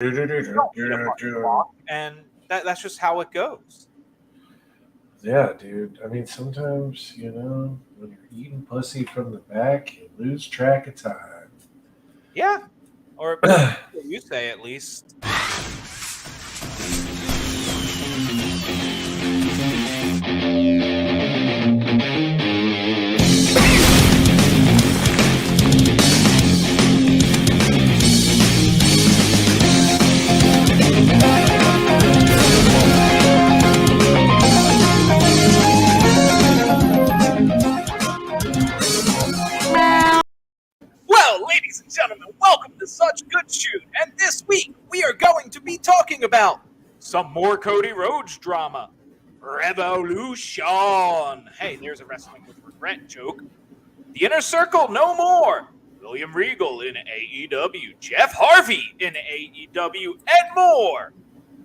You don't need a fucking clock, and that's just how it goes. Yeah, dude. I mean, sometimes, when you're eating pussy from the back, you lose track of time. Yeah, or that's what you say at least. Well, ladies and gentlemen, welcome to Such Good Shoot, and this week we are going to be talking about some more Cody Rhodes drama. Revolution. Hey, there's a Wrestling with Regret joke. The Inner Circle no more. William Regal in AEW. Jeff Harvey in AEW, and more.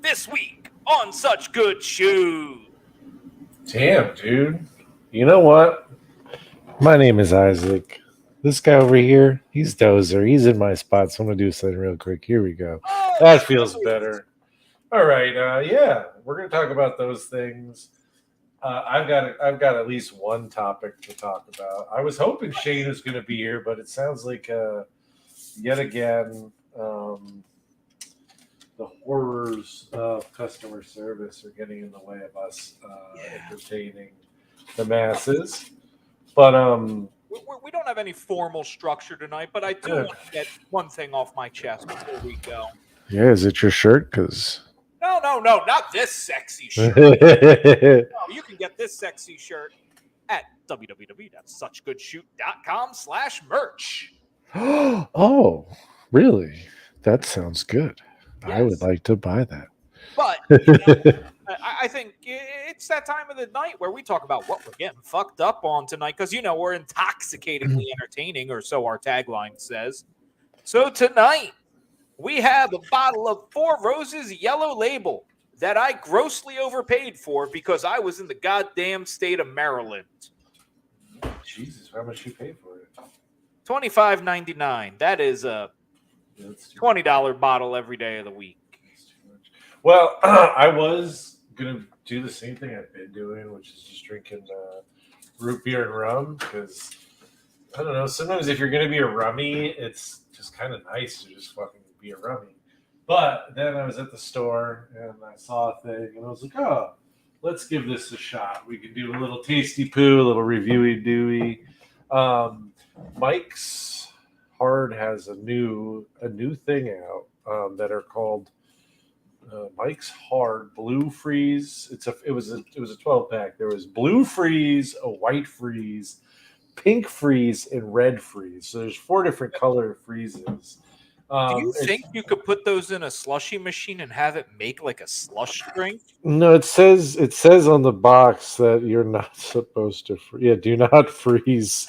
This week on Such Good Shoot. Damn, dude. You know what? My name is Isaac. This guy over here, he's Dozer. He's in my spot, so I'm going to do something real quick. Here we go. Oh, That feels better. All right. Yeah, we're going to talk about those things. I've got at least one topic to talk about. I was hoping Shane was going to be here, but it sounds like yet again the horrors of customer service are getting in the way of us entertaining the masses. But we don't have any formal structure tonight, but I do want to get one thing off my chest before we go. Yeah, is it your shirt? Because No, not this sexy shirt. No, you can get this sexy shirt at www.suchgoodshoot.com/merch. Oh, really? That sounds good. Yes. I would like to buy that. But I think it's that time of the night where we talk about what we're getting fucked up on tonight because, we're intoxicatingly entertaining, or so our tagline says. So tonight, we have a bottle of Four Roses Yellow Label that I grossly overpaid for because I was in the goddamn state of Maryland. Jesus, how much you pay for it? $25.99. That is a $20 bottle every day of the week. Well, I was going to do the same thing I've been doing, which is just drinking root beer and rum because, I don't know, sometimes if you're going to be a rummy, it's just kind of nice to just fucking be a rummy. But then I was at the store and I saw a thing and I was like, oh, let's give this a shot. We can do a little tasty poo, a little reviewy dewy. Mike's Hard has a new thing out that are called Mike's Hard Blue Freeze. It was a 12-pack. There was blue freeze, a white freeze, pink freeze, and red freeze. So there's 4 different color freezes. Do you think you could put those in a slushy machine and have it make like a slush drink? No, it says on the box that you're not supposed to. Do not freeze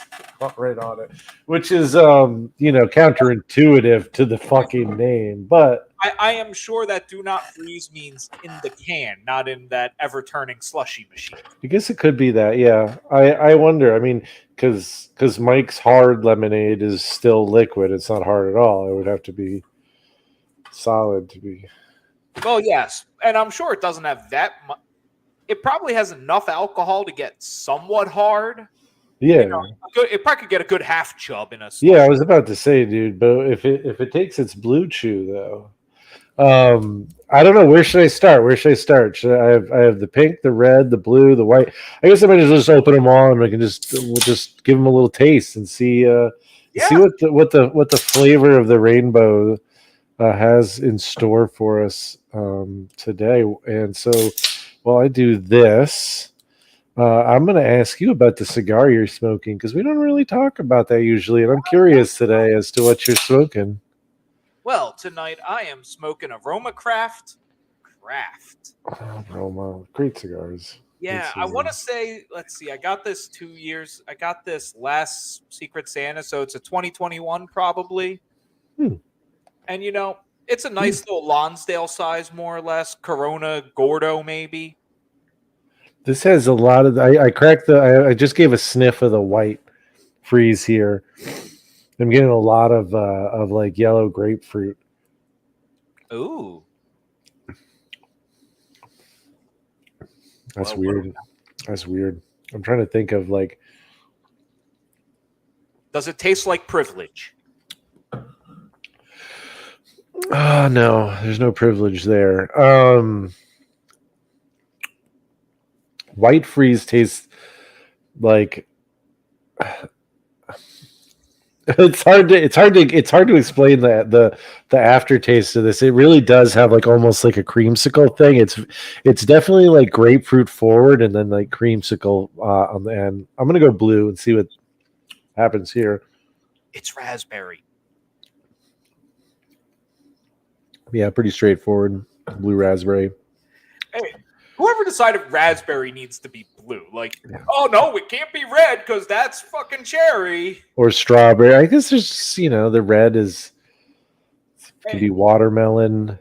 right on it, which is counterintuitive to the fucking name. But I am sure that do not freeze means in the can, not in that ever turning slushy machine. I guess it could be that. Yeah, I wonder. I mean, because Mike's Hard Lemonade is still liquid. It's not hard at all. It would have to be solid to be. Well, yes, and I'm sure it doesn't have that much. It probably has enough alcohol to get somewhat hard. Yeah, it probably could get a good half chub in a. Yeah, I was about to say, dude, but if it takes its blue chew though, I don't know. Where should I start? I have the pink, the red, the blue, the white. I guess I might just open them all and we can we'll just give them a little taste and see see what the flavor of the rainbow has in store for us today. And so while I do this, I'm going to ask you about the cigar you're smoking because we don't really talk about that usually. And I'm curious today as to what you're smoking. Well, tonight I am smoking Aroma Craft. Aroma, great cigars. Yeah, I want to say, let's see, I got this 2 years. I got this last Secret Santa, so it's a 2021 probably. And, it's a nice little Lonsdale size, more or less. Corona Gordo, maybe. This has a lot of. I cracked I just gave a sniff of the white freeze here. I'm getting a lot of like yellow grapefruit. Ooh. That's Well, weird. That's weird. I'm trying to think of like. does it taste like privilege? Oh no, there's no privilege there. White freeze tastes like it's hard to explain that the aftertaste of this. It really does have like almost like a creamsicle thing. It's definitely like grapefruit forward and then like creamsicle on the end. I'm gonna go blue and see what happens here. It's raspberry. Yeah, pretty straightforward. Blue raspberry. Hey, whoever decided raspberry needs to be blue, like, Yeah. oh no, it can't be red because that's fucking cherry. Or strawberry. I guess there's the red is could be watermelon.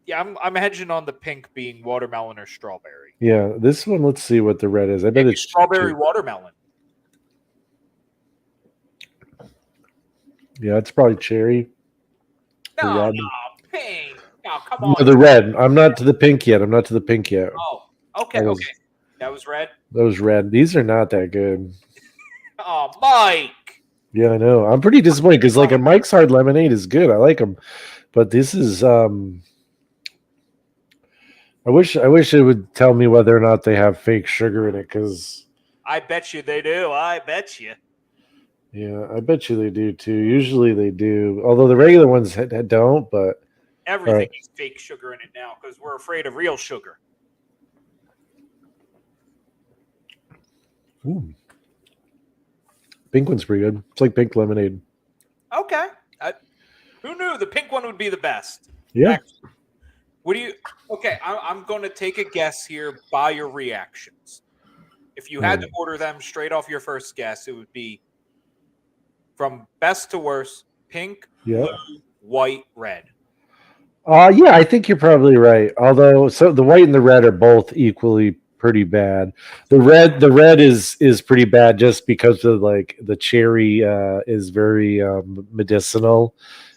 Yeah, I'm hedging on the pink being watermelon or strawberry. Yeah, this one. Let's see what the red is. I bet Maybe it's strawberry watermelon. Yeah, it's probably cherry. No, pink. No, come No, on. the red. I'm not to the pink yet. Oh, okay, okay. That was red. Those red. These are not that good. Oh, Mike. Yeah, I know. I'm pretty disappointed because like a Mike's Hard Lemonade is good. I like them, but this is. I wish it would tell me whether or not they have fake sugar in it because. I bet you they do. I bet you. Yeah, I bet you they do too. Usually they do, although the regular ones don't. But everything is fake sugar in it now because we're afraid of real sugar. Ooh. Pink one's pretty good. It's like pink lemonade. Okay. Who knew the pink one would be the best? Yeah. Actually, what do you? Okay, I'm going to take a guess here by your reactions. If you had to order them straight off your first guess, it would be from best to worst: pink, blue, white, red. Yeah, I think you're probably right. Although, so the white and the red are both equally pretty bad. The red is pretty bad just because of like the cherry is very medicinal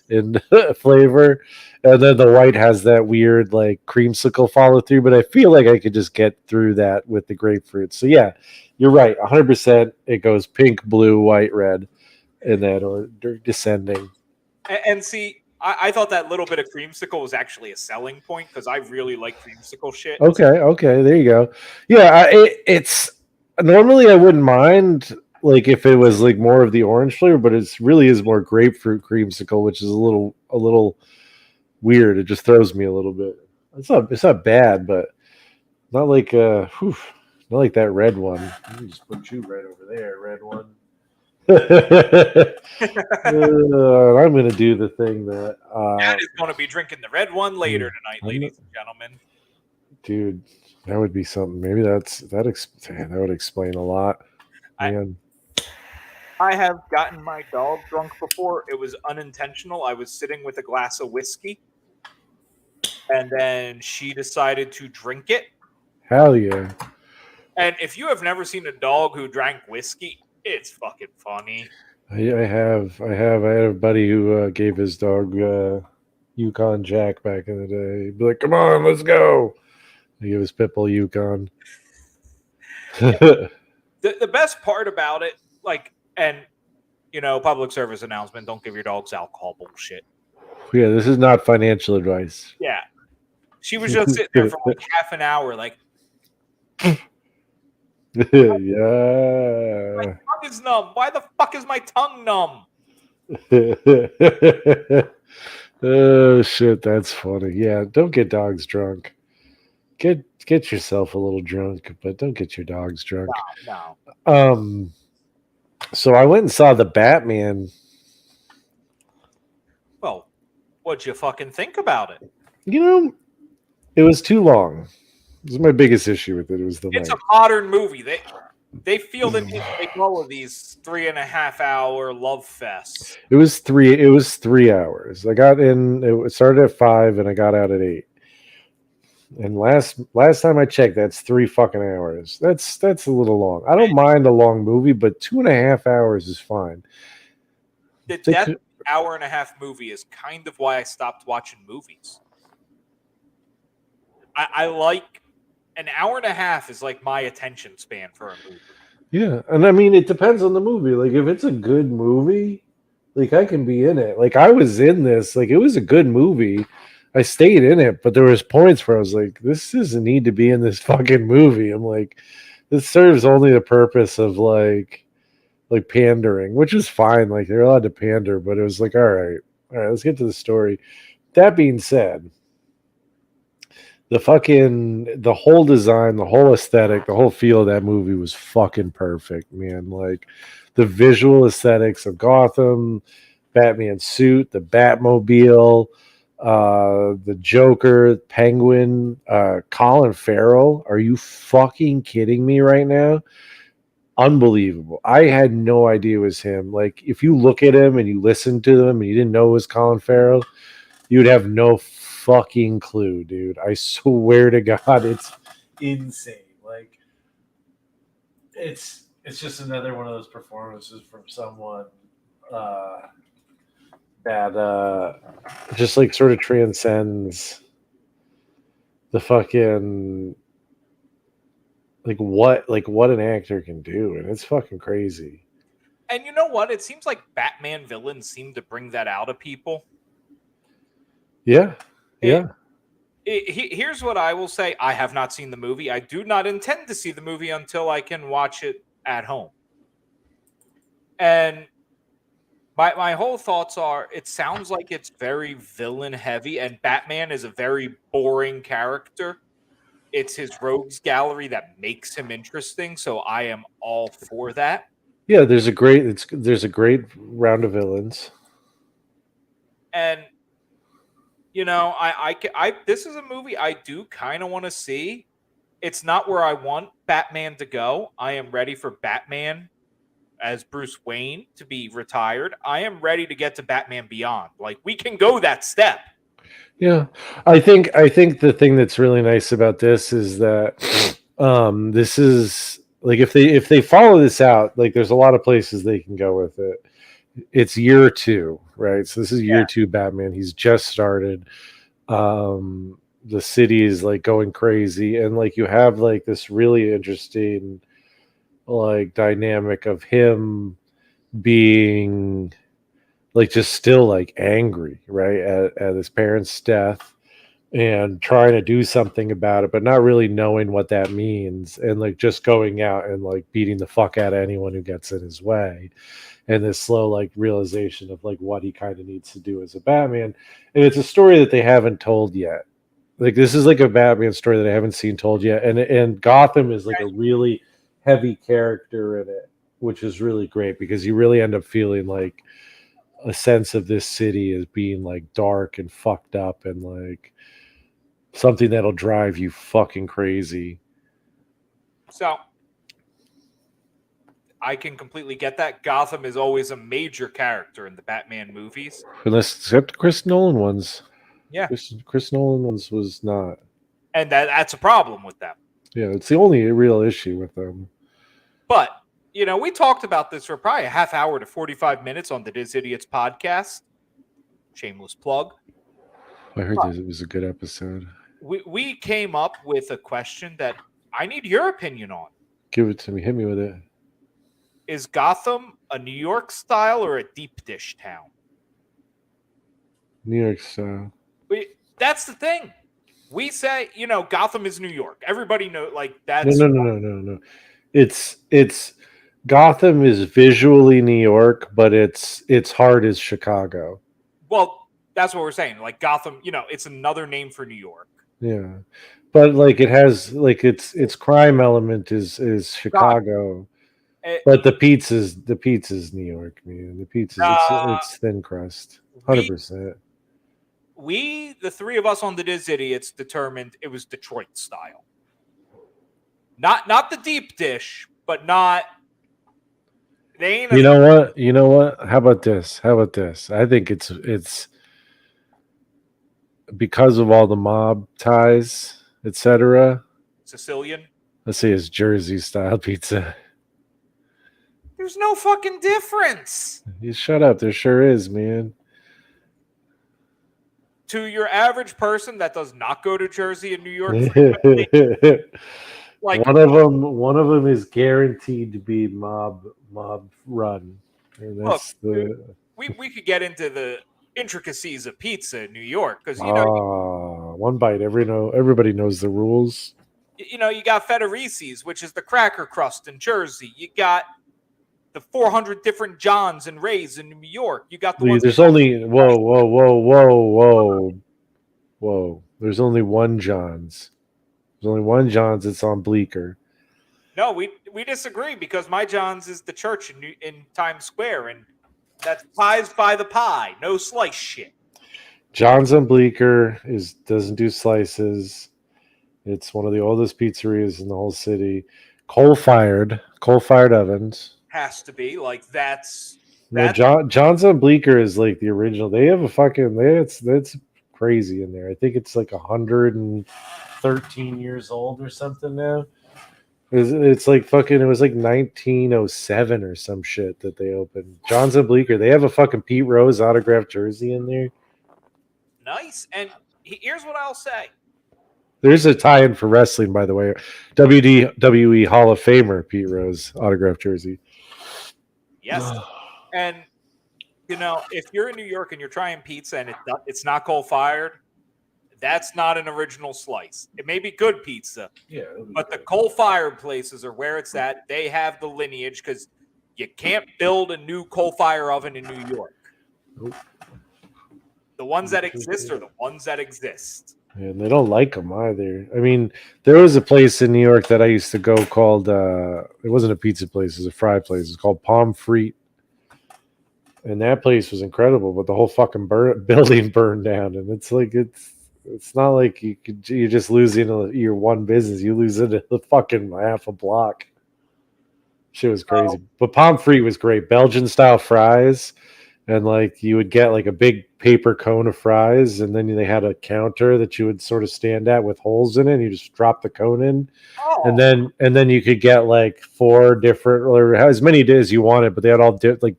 in flavor, and then the white has that weird like creamsicle follow through. But I feel like I could just get through that with the grapefruit. So yeah, you're right. 100%. It goes pink, blue, white, red, in that order, descending. And see, I thought that little bit of creamsicle was actually a selling point because I really like creamsicle shit. Okay, there you go. Yeah, it's normally I wouldn't mind like if it was like more of the orange flavor, but it's really is more grapefruit creamsicle, which is a little weird. It just throws me a little bit. It's not bad, but not like not like that red one. Let me just put you right over there, red one. I'm gonna do the thing that Dad is going to be drinking the red one later tonight, ladies and gentlemen. Dude, that would be something. Maybe that would explain a lot. Man. I have gotten my dog drunk before. It was unintentional. I was sitting with a glass of whiskey, and then she decided to drink it. Hell yeah! And if you have never seen a dog who drank whiskey, it's fucking funny. I have. I had a buddy who gave his dog Yukon Jack back in the day. He'd be like, "Come on, let's go." He gave his pit bull Yukon. The best part about it, like, and public service announcement: don't give your dogs alcohol bullshit. Yeah, this is not financial advice. Yeah, she was just sitting there for like half an hour, like. Yeah. My tongue is numb. Why the fuck is my tongue numb? Oh shit, that's funny. Yeah, don't get dogs drunk. Get yourself a little drunk, but don't get your dogs drunk. No. So I went and saw the Batman. Well, what'd you fucking think about it? It was too long. This is my biggest issue with it. It was the It's length. a modern movie. They feel the need to make all of these 3.5 hour love fests. It was 3 hours. I got in. It started at 5, and I got out at 8. And last time I checked, that's 3 fucking hours. That's a little long. I don't mind a long movie, but 2.5 hours is fine. The death hour and a half movie is kind of why I stopped watching movies. I like an hour and a half is like my attention span for a movie. Yeah, and I mean, it depends on the movie. Like, if it's a good movie, like I can be in it. Like I was in this. Like it was a good movie. I stayed in it, but there was points where I was like, "This doesn't need to be in this fucking movie." I'm like, "This serves only the purpose of like pandering," which is fine. Like they're allowed to pander, but it was like, all right, let's get to the story. That being said, the whole design, the whole aesthetic, the whole feel of that movie was fucking perfect, man. Like the visual aesthetics of Gotham, Batman suit, the Batmobile, the Joker, Penguin, Colin Farrell. Are you fucking kidding me right now? Unbelievable. I had no idea it was him. Like if you look at him and you listen to them and you didn't know it was Colin Farrell, you'd have no fucking clue, dude. I swear to God, it's insane. Like it's just another one of those performances from someone uh, that just like sort of transcends the fucking like what an actor can do, and it's fucking crazy. And you know what? It seems like Batman villains seem to bring that out of people. Yeah, It, yeah. Here's what I will say. I have not seen the movie. I do not intend to see the movie until I can watch it at home. And my whole thoughts are it sounds like it's very villain heavy, and Batman is a very boring character. It's his rogues gallery that makes him interesting, so I am all for that. Yeah, there's a great round of villains. And this is a movie I do kind of want to see. It's not where I want Batman to go. I am ready for Batman as Bruce Wayne to be retired. I am ready to get to Batman Beyond. Like we can go that step. Yeah, I think the thing that's really nice about this is that this is like if they follow this out, like there's a lot of places they can go with it. It's year two, right? So this is year Yeah. two Batman. He's just started. The city is like going crazy, and like you have like this really interesting like dynamic of him being like just still like angry, right, at his parents' death and trying to do something about it, but not really knowing what that means, and like just going out and like beating the fuck out of anyone who gets in his way. And this slow like realization of like what he kind of needs to do as a Batman. And it's a story that they haven't told yet. Like this is like a Batman story that I haven't seen told yet. And Gotham is like a really heavy character in it, which is really great because you really end up feeling like a sense of this city as being like dark and fucked up and like something that'll drive you fucking crazy. So I can completely get that. Gotham is always a major character in the Batman movies. Unless except Chris Nolan ones. Yeah. Chris Nolan ones was not. And that's a problem with them. Yeah, it's the only real issue with them. But, we talked about this for probably a half hour to 45 minutes on the Diz Idiots podcast. Shameless plug. I heard it was a good episode. We came up with a question that I need your opinion on. Give it to me. Hit me with it. Is Gotham a New York style or a deep dish town? New York style. That's the thing. We say, Gotham is New York. Everybody knows, like that's No. It's Gotham is visually New York, but its heart is Chicago. Well, that's what we're saying. Like Gotham, it's another name for New York. Yeah, but like it has like its crime element is Chicago. But the pizza's New York, man. The pizza's it's thin crust, 100%. We, the three of us on the Diz Idiots, determined it was Detroit style. Not the deep dish, but not. They ain't. You know what? How about this? I think it's because of all the mob ties, etc. Sicilian. Let's say it's Jersey style pizza. There's no fucking difference. You shut up. There sure is, man. to your average person that does not go to Jersey and New York one frequently, like of them is guaranteed to be mob run, and look, that's the we could get into the intricacies of pizza in New York because one bite. Everybody knows the rules. You got Federicis, which is the cracker crust in Jersey. You got the 400 different Johns and Rays in New York. You got the ones. There's only whoa. There's only one John's. There's only one John's. It's on Bleecker. No, we disagree because my John's is the church in Times Square, and that's pies by the pie, no slice shit. John's on Bleecker doesn't do slices. It's one of the oldest pizzerias in the whole city. Coal fired ovens. Has to be like that's. No, John's on Bleecker is like the original. They have a fucking that's crazy in there. I think it's like 113 years old or something now. It's like fucking. It was like 1907 or some shit that they opened. John's on Bleecker. They have a fucking Pete Rose autographed jersey in there. Nice. And here's what I'll say. There's a tie-in for wrestling, by the way. WWE Hall of Famer Pete Rose autographed jersey. Yes. And if you're in New York and you're trying pizza and it's not coal-fired, that's not an original slice. It may be good pizza, but the coal-fired places are where it's at. They have the lineage because you can't build a new coal-fire oven in New York. Nope. The ones that exist are the ones that exist. And they don't like them either. I mean, there was a place in New York that I used to go called, it wasn't a pizza place, it was a fry place. It's called Pomfret. And that place was incredible, but the whole fucking building burned down. And it's like, it's not like you're just losing your one business. You lose it a fucking half a block. Shit was crazy. But Pomfret was great. Belgian style fries. And like you would get like a big paper cone of fries, and then they had a counter that you would sort of stand at with holes in it. And you just drop the cone in, and then you could get like 4 different or as many as you wanted, but they had all like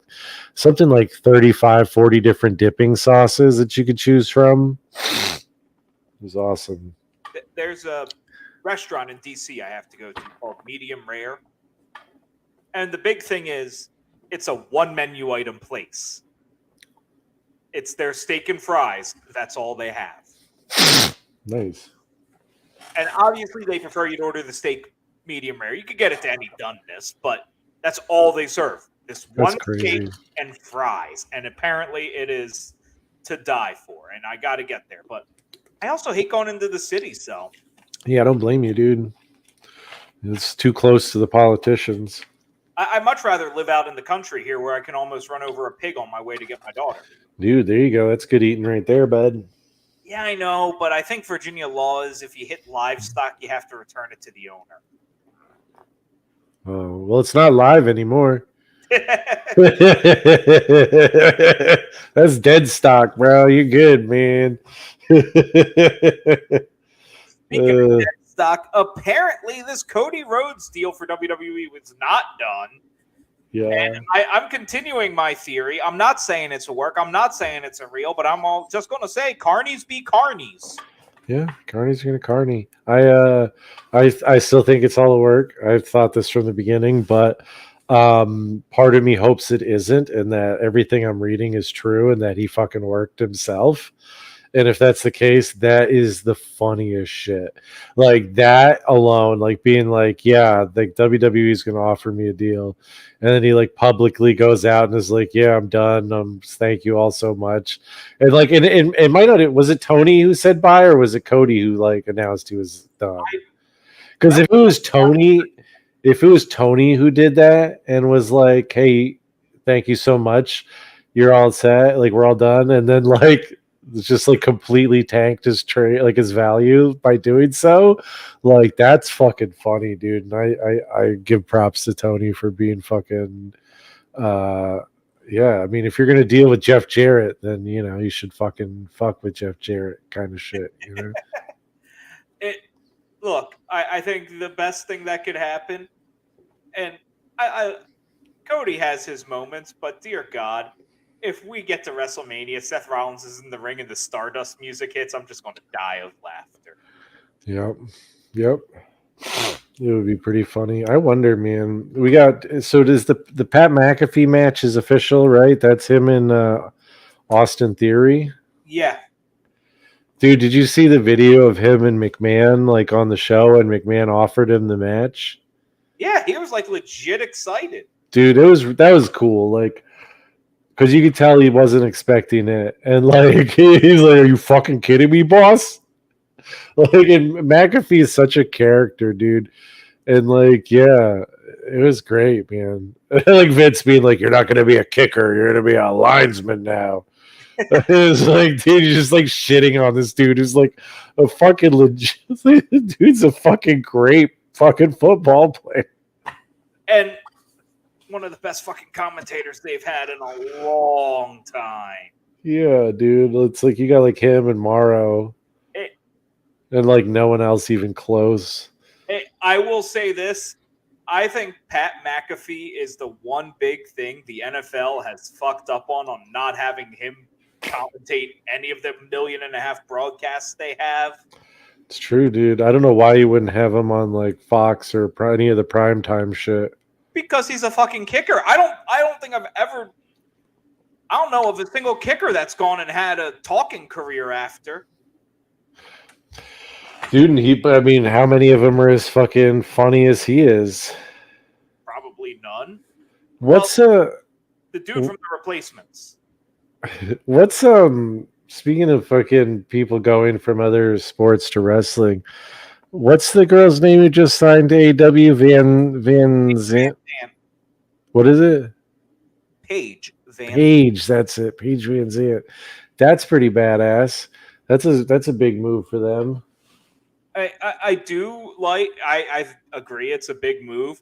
something like 35, 40 different dipping sauces that you could choose from. It was awesome. There's a restaurant in DC I have to go to called Medium Rare, and the big thing is it's a one menu item place. It's their steak and fries. That's all they have. Nice. And obviously, they prefer you to order the steak medium rare. You could get it to any doneness, but that's all they serve. This one steak and fries. And apparently, it is to die for. And I got to get there. But I also hate going into the city, so. Yeah, I don't blame you, dude. It's too close to the politicians. I'd much rather live out in the country here where I can almost run over a pig on my way to get my daughter. Dude, there you go. That's good eating right there, bud. Yeah, I know, but I think Virginia law is if you hit livestock, you have to return it to the owner. Oh, well, it's not live anymore. That's dead stock, bro. You're good, man. Speaking of dead stock, apparently this Cody Rhodes deal for WWE was not done. Yeah. And I'm continuing my theory. I'm not saying it's a work. I'm not saying it's a real, but I'm just going to say carnies be carnies. Yeah, carnies are going to carny. I still think it's all a work. I've thought this from the beginning, but part of me hopes it isn't and that everything I'm reading is true and that he fucking worked himself. And if that's the case, that is the funniest shit. Like that alone, like being like, yeah, like WWE is going to offer me a deal. And then he like publicly goes out and is like, yeah, I'm done. Thank you all so much. And like, and it might not, was it Tony who said bye or was it Cody who like announced he was done? Because if it was Tony who did that and was like, hey, thank you so much. You're all set. Like we're all done. And then like, it's just like completely tanked his trade, like his value by doing so. Like that's fucking funny, dude. And I give props to Tony for being fucking. Yeah, I mean, if you're gonna deal with Jeff Jarrett, then you should fucking fuck with Jeff Jarrett, kind of shit. Look, I think the best thing that could happen, and Cody has his moments, but dear God. if we get to WrestleMania, Seth Rollins is in the ring and the Stardust music hits, I'm just going to die of laughter. Yep. It would be pretty funny. I wonder, man. We got so does the Pat McAfee match is official, right? That's him and Austin Theory. Yeah. Dude, did you see the video of him and McMahon like on the show and McMahon offered him the match? Yeah, he was like legit excited. Dude, that was cool. Like, because you could tell he wasn't expecting it, and like he's like, "Are you fucking kidding me, boss?" Like, and McAfee is such a character, dude. And like, yeah, it was great, man. Like Vince being like, "You're not going to be a kicker. You're going to be a linesman now." It was like, dude, you're just like shitting on this dude who's like a fucking legit. Dude's a fucking great fucking football player. And one of the best fucking commentators they've had in a long time. Yeah, dude. It's like you got like him and Morrow. And like no one else even close. I will say this. I think Pat McAfee is the one big thing the NFL has fucked up on not having him commentate any of the 1.5 million broadcasts they have. It's true, dude. I don't know why you wouldn't have him on like Fox or any of the primetime shit. Because he's a fucking kicker. I don't know of a single kicker that's gone and had a talking career after. Dude, and how many of them are as fucking funny as he is? Probably none. What's the dude from The Replacements? What's speaking of fucking people going from other sports to wrestling, what's the girl's name who just signed to AEW? Van Zant? What is it? Paige, that's it. Paige Van Zant. That's pretty badass. That's a big move for them. I do like. I agree. It's a big move.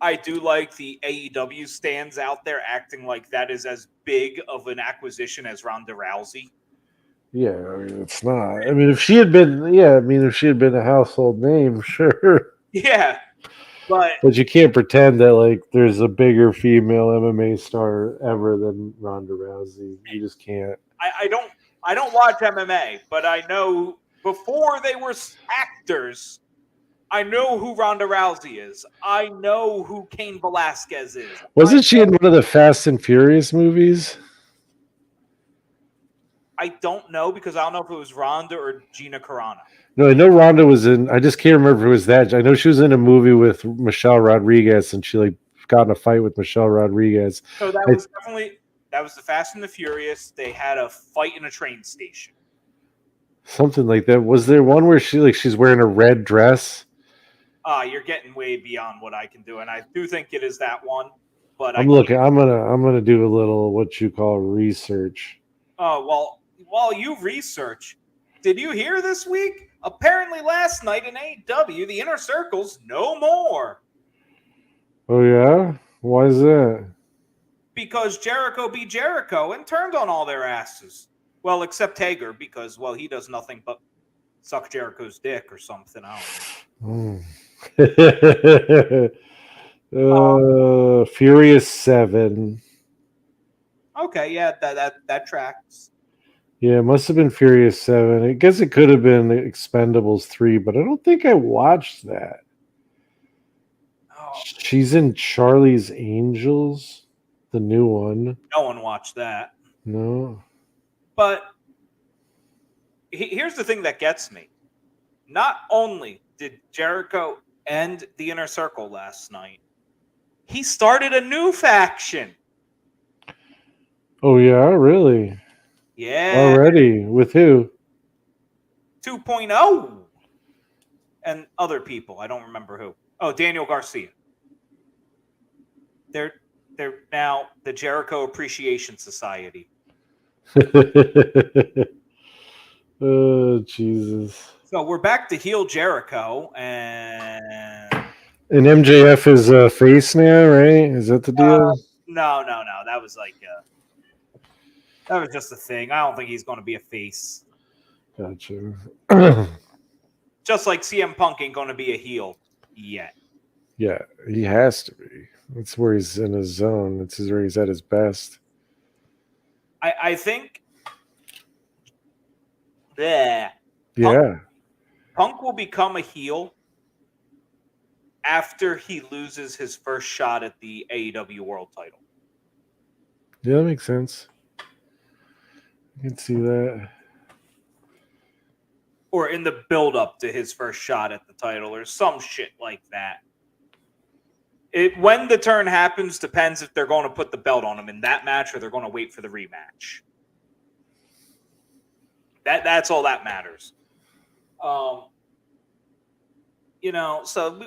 I do like the AEW stands out there acting like that is as big of an acquisition as Ronda Rousey. Yeah, I mean it's not. I mean if she had been a household name, sure. Yeah, but you can't pretend that like there's a bigger female MMA star ever than Ronda Rousey. You just can't. I don't watch MMA, but I know before they were actors, I know who Ronda Rousey is. I know who Cain Velasquez is. Wasn't she in one of the Fast and Furious movies? I don't know because I don't know if it was Ronda or Gina Carano. No, I know Ronda was in. I just can't remember if it was that. I know she was in a movie with Michelle Rodriguez, and she like got in a fight with Michelle Rodriguez. So that was the Fast and the Furious. They had a fight in a train station. Something like that. Was there one where she's wearing a red dress? You're getting way beyond what I can do, and I do think it is that one. But I'm looking. I'm gonna do a little what you call research. Well, while you research, did you hear this week? Apparently, last night in AEW, the Inner Circle's no more. Oh yeah, why is that? Because Jericho beat Jericho and turned on all their asses. Well, except Hager, because he does nothing but suck Jericho's dick or something. I don't know. Furious 7. Okay, yeah, that tracks. Yeah, it must have been Furious 7. I guess it could have been Expendables 3, but I don't think I watched that. Oh. She's in Charlie's Angels, the new one. No one watched that. No. But here's the thing that gets me. Not only did Jericho end the Inner Circle last night, he started a new faction. Oh, yeah? Really? Yeah. Already? With who? 2.0. And other people. I don't remember who. Oh, Daniel Garcia. They're now the Jericho Appreciation Society. Oh, Jesus. So we're back to heel Jericho, and MJF is a face now, right? Is that the deal? No. That was that was just a thing. I don't think he's going to be a face. Gotcha. Just like CM Punk ain't going to be a heel yet. Yeah, he has to be. That's where he's in his zone. That's where he's at his best. I think that Yeah. Punk will become a heel after he loses his first shot at the AEW World title. Yeah, that makes sense. I can see that. Or in the build-up to his first shot at the title, or some shit like that. When the turn happens depends if they're going to put the belt on him in that match or they're going to wait for the rematch. That's all that matters. So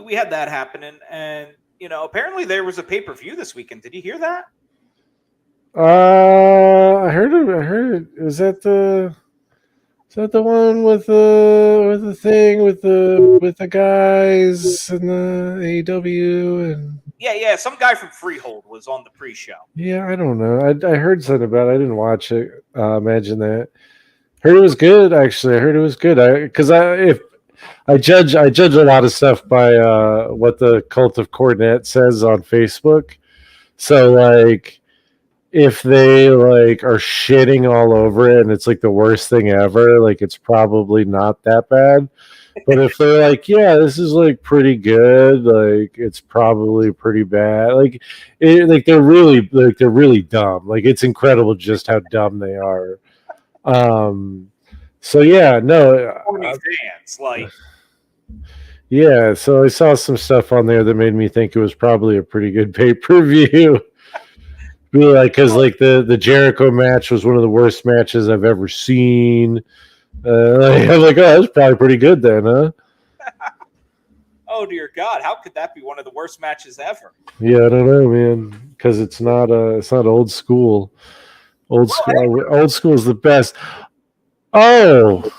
we had that happening, and apparently there was a pay-per-view this weekend. Did you hear that? I heard it. I heard it. Is that the one with the thing with the guys and the AEW and Yeah. Some guy from Freehold was on the pre-show. yeah, I don't know. I heard something about it. I didn't watch it. Imagine that. Heard it was good. Actually, I heard it was good. If I judge a lot of stuff by what the Cult of Cornet says on Facebook. So like if they like are shitting all over it and it's like the worst thing ever, like it's probably not that bad. But if they're like, yeah, this is like pretty good, like it's probably pretty bad. Like they're really dumb. Like it's incredible just how dumb they are. So yeah, no, fans like. Yeah, so I saw some stuff on there that made me think it was probably a pretty good pay-per-view. Like, because like the Jericho match was one of the worst matches I've ever seen. I'm like, oh, that's probably pretty good then, huh? Oh dear God, how could that be one of the worst matches ever? Yeah, I don't know, man, because it's not old school. Old school is the best. Oh.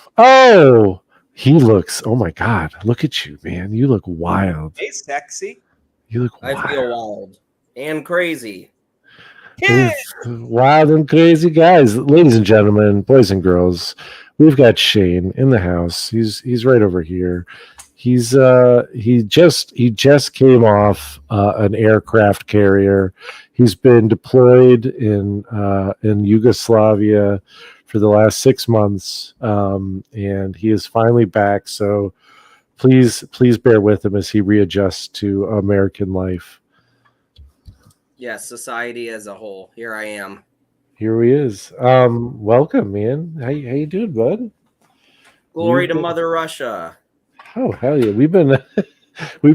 He looks. Oh my God! Look at you, man. You look wild. Hey, sexy. You look wild. I feel wild and crazy. Wild and crazy guys, ladies and gentlemen, boys and girls. We've got Shane in the house. He's right over here. He just came off an aircraft carrier. He's been deployed in Yugoslavia for the last 6 months, and he is finally back. So please bear with him as he readjusts to American life. Yes, society as a whole. Here I am. Here he is. Welcome, man. How you doing, bud? Glory to Mother Russia. Oh hell yeah! We've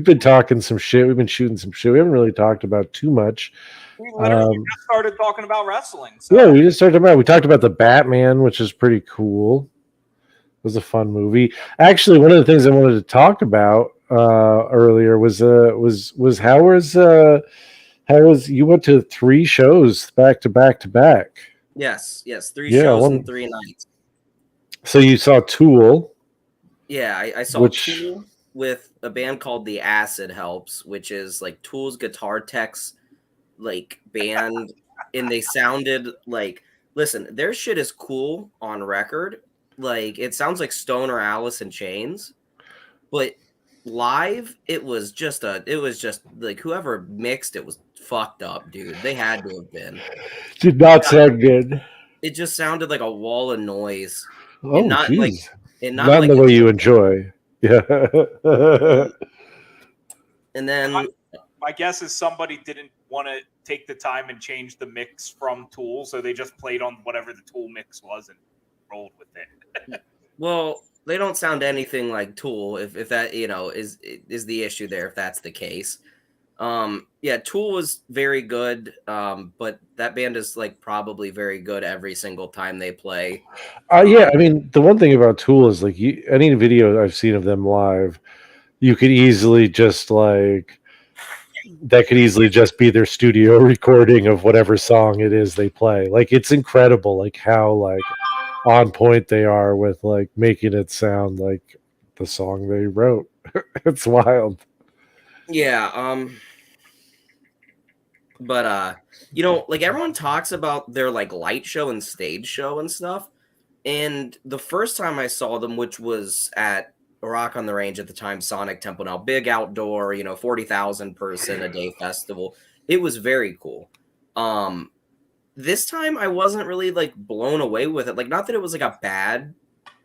been talking some shit. We've been shooting some shit. We haven't really talked about too much. We literally just started talking about wrestling. So. Yeah, we just started about. We talked about the Batman, which is pretty cool. It was a fun movie. Actually, one of the things I wanted to talk about earlier was how was you went to 3 shows back to back to back? Yes, 3 shows in 3 nights. So you saw Tool. Yeah, I saw Tool with a band called The Acid Helps, which is like Tool's guitar tech's like band, and they sounded like, listen, their shit is cool on record. Like it sounds like Stoner Alice in Chains, but live it was just like whoever mixed it was fucked up, dude. They had to have been. Did not sound good. It just sounded like a wall of noise. Oh, and not geez. like and not, not like in the way you enjoy. Yeah. And then my guess is somebody didn't want to take the time and change the mix from Tool, so they just played on whatever the Tool mix was and rolled with it. Well, they don't sound anything like Tool, if that is the issue there, if that's the case. Yeah, Tool was very good, but that band is like probably very good every single time they play. Yeah, I mean, the one thing about Tool is like any video I've seen of them live, you could easily just like that could easily just be their studio recording of whatever song it is they play. Like it's incredible, like how like on point they are with like making it sound like the song they wrote. It's wild. Yeah, but like everyone talks about their like light show and stage show and stuff. And the first time I saw them, which was at Rock on the Range at the time, Sonic Temple, now big outdoor, 40,000 person a day festival. It was very cool. this time I wasn't really like blown away with it. Like, not that it was like a bad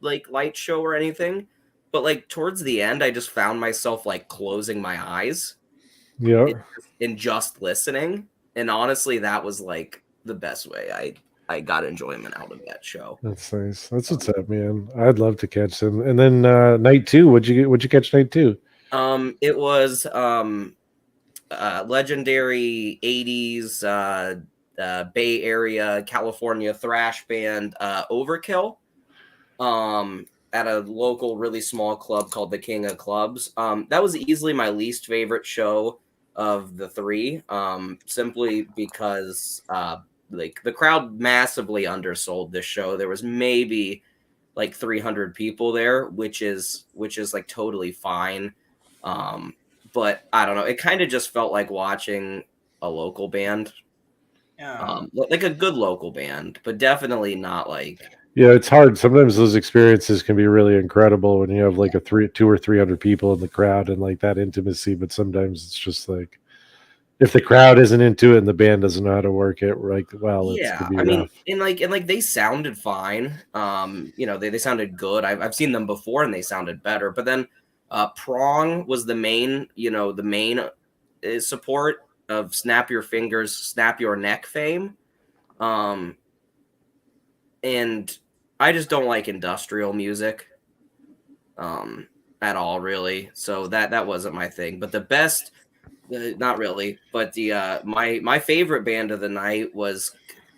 like light show or anything, but like towards the end, I just found myself like closing my eyes Yeah. and just listening. And honestly, that was like the best way I got enjoyment out of that show. That's nice. That's what's up, man. I'd love to catch them. And then night 2, what'd you catch night 2? It was legendary 80s Bay Area California thrash band Overkill at a local really small club called the King of Clubs. That was easily my least favorite show of the 3, simply because like the crowd massively undersold this show. There was maybe like 300 people there, which is like totally fine. But I don't know. It kind of just felt like watching a local band, like a good local band, but definitely not like. Yeah, it's hard. Sometimes those experiences can be really incredible when you have like 200 or 300 people in the crowd and like that intimacy. But sometimes it's just like if the crowd isn't into it and the band doesn't know how to work it, like, well, it's Yeah, gonna be I mean, rough. and like they sounded fine. They sounded good. I've seen them before and they sounded better. But then Prong was the main support of Snap Your Fingers, Snap Your Neck fame. And I just don't like industrial music at all, really. So that wasn't my thing. But the best, not really, but the my favorite band of the night was,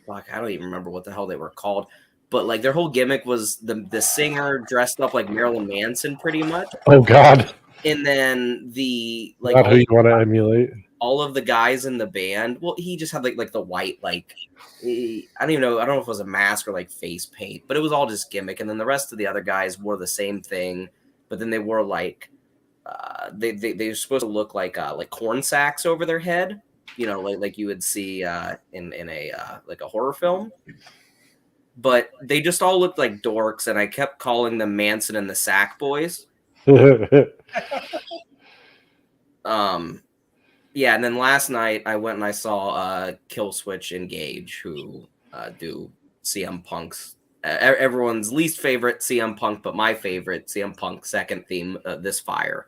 fuck, I don't even remember what the hell they were called. But like their whole gimmick was the singer dressed up like Marilyn Manson, pretty much. Oh God! And then the like Not who you want to emulate. all of the guys in the band. Well, he just had like the white, like I don't even know. I don't know if it was a mask or like face paint, but it was all just gimmick. And then the rest of the other guys wore the same thing, but then they wore like they were supposed to look like corn sacks over their head, like you would see in a like a horror film. But they just all looked like dorks, and I kept calling them Manson and the Sack Boys. Yeah, and then last night I went and I saw Killswitch Engage, who do CM Punk's everyone's least favorite CM Punk, but my favorite CM Punk second theme, This Fire.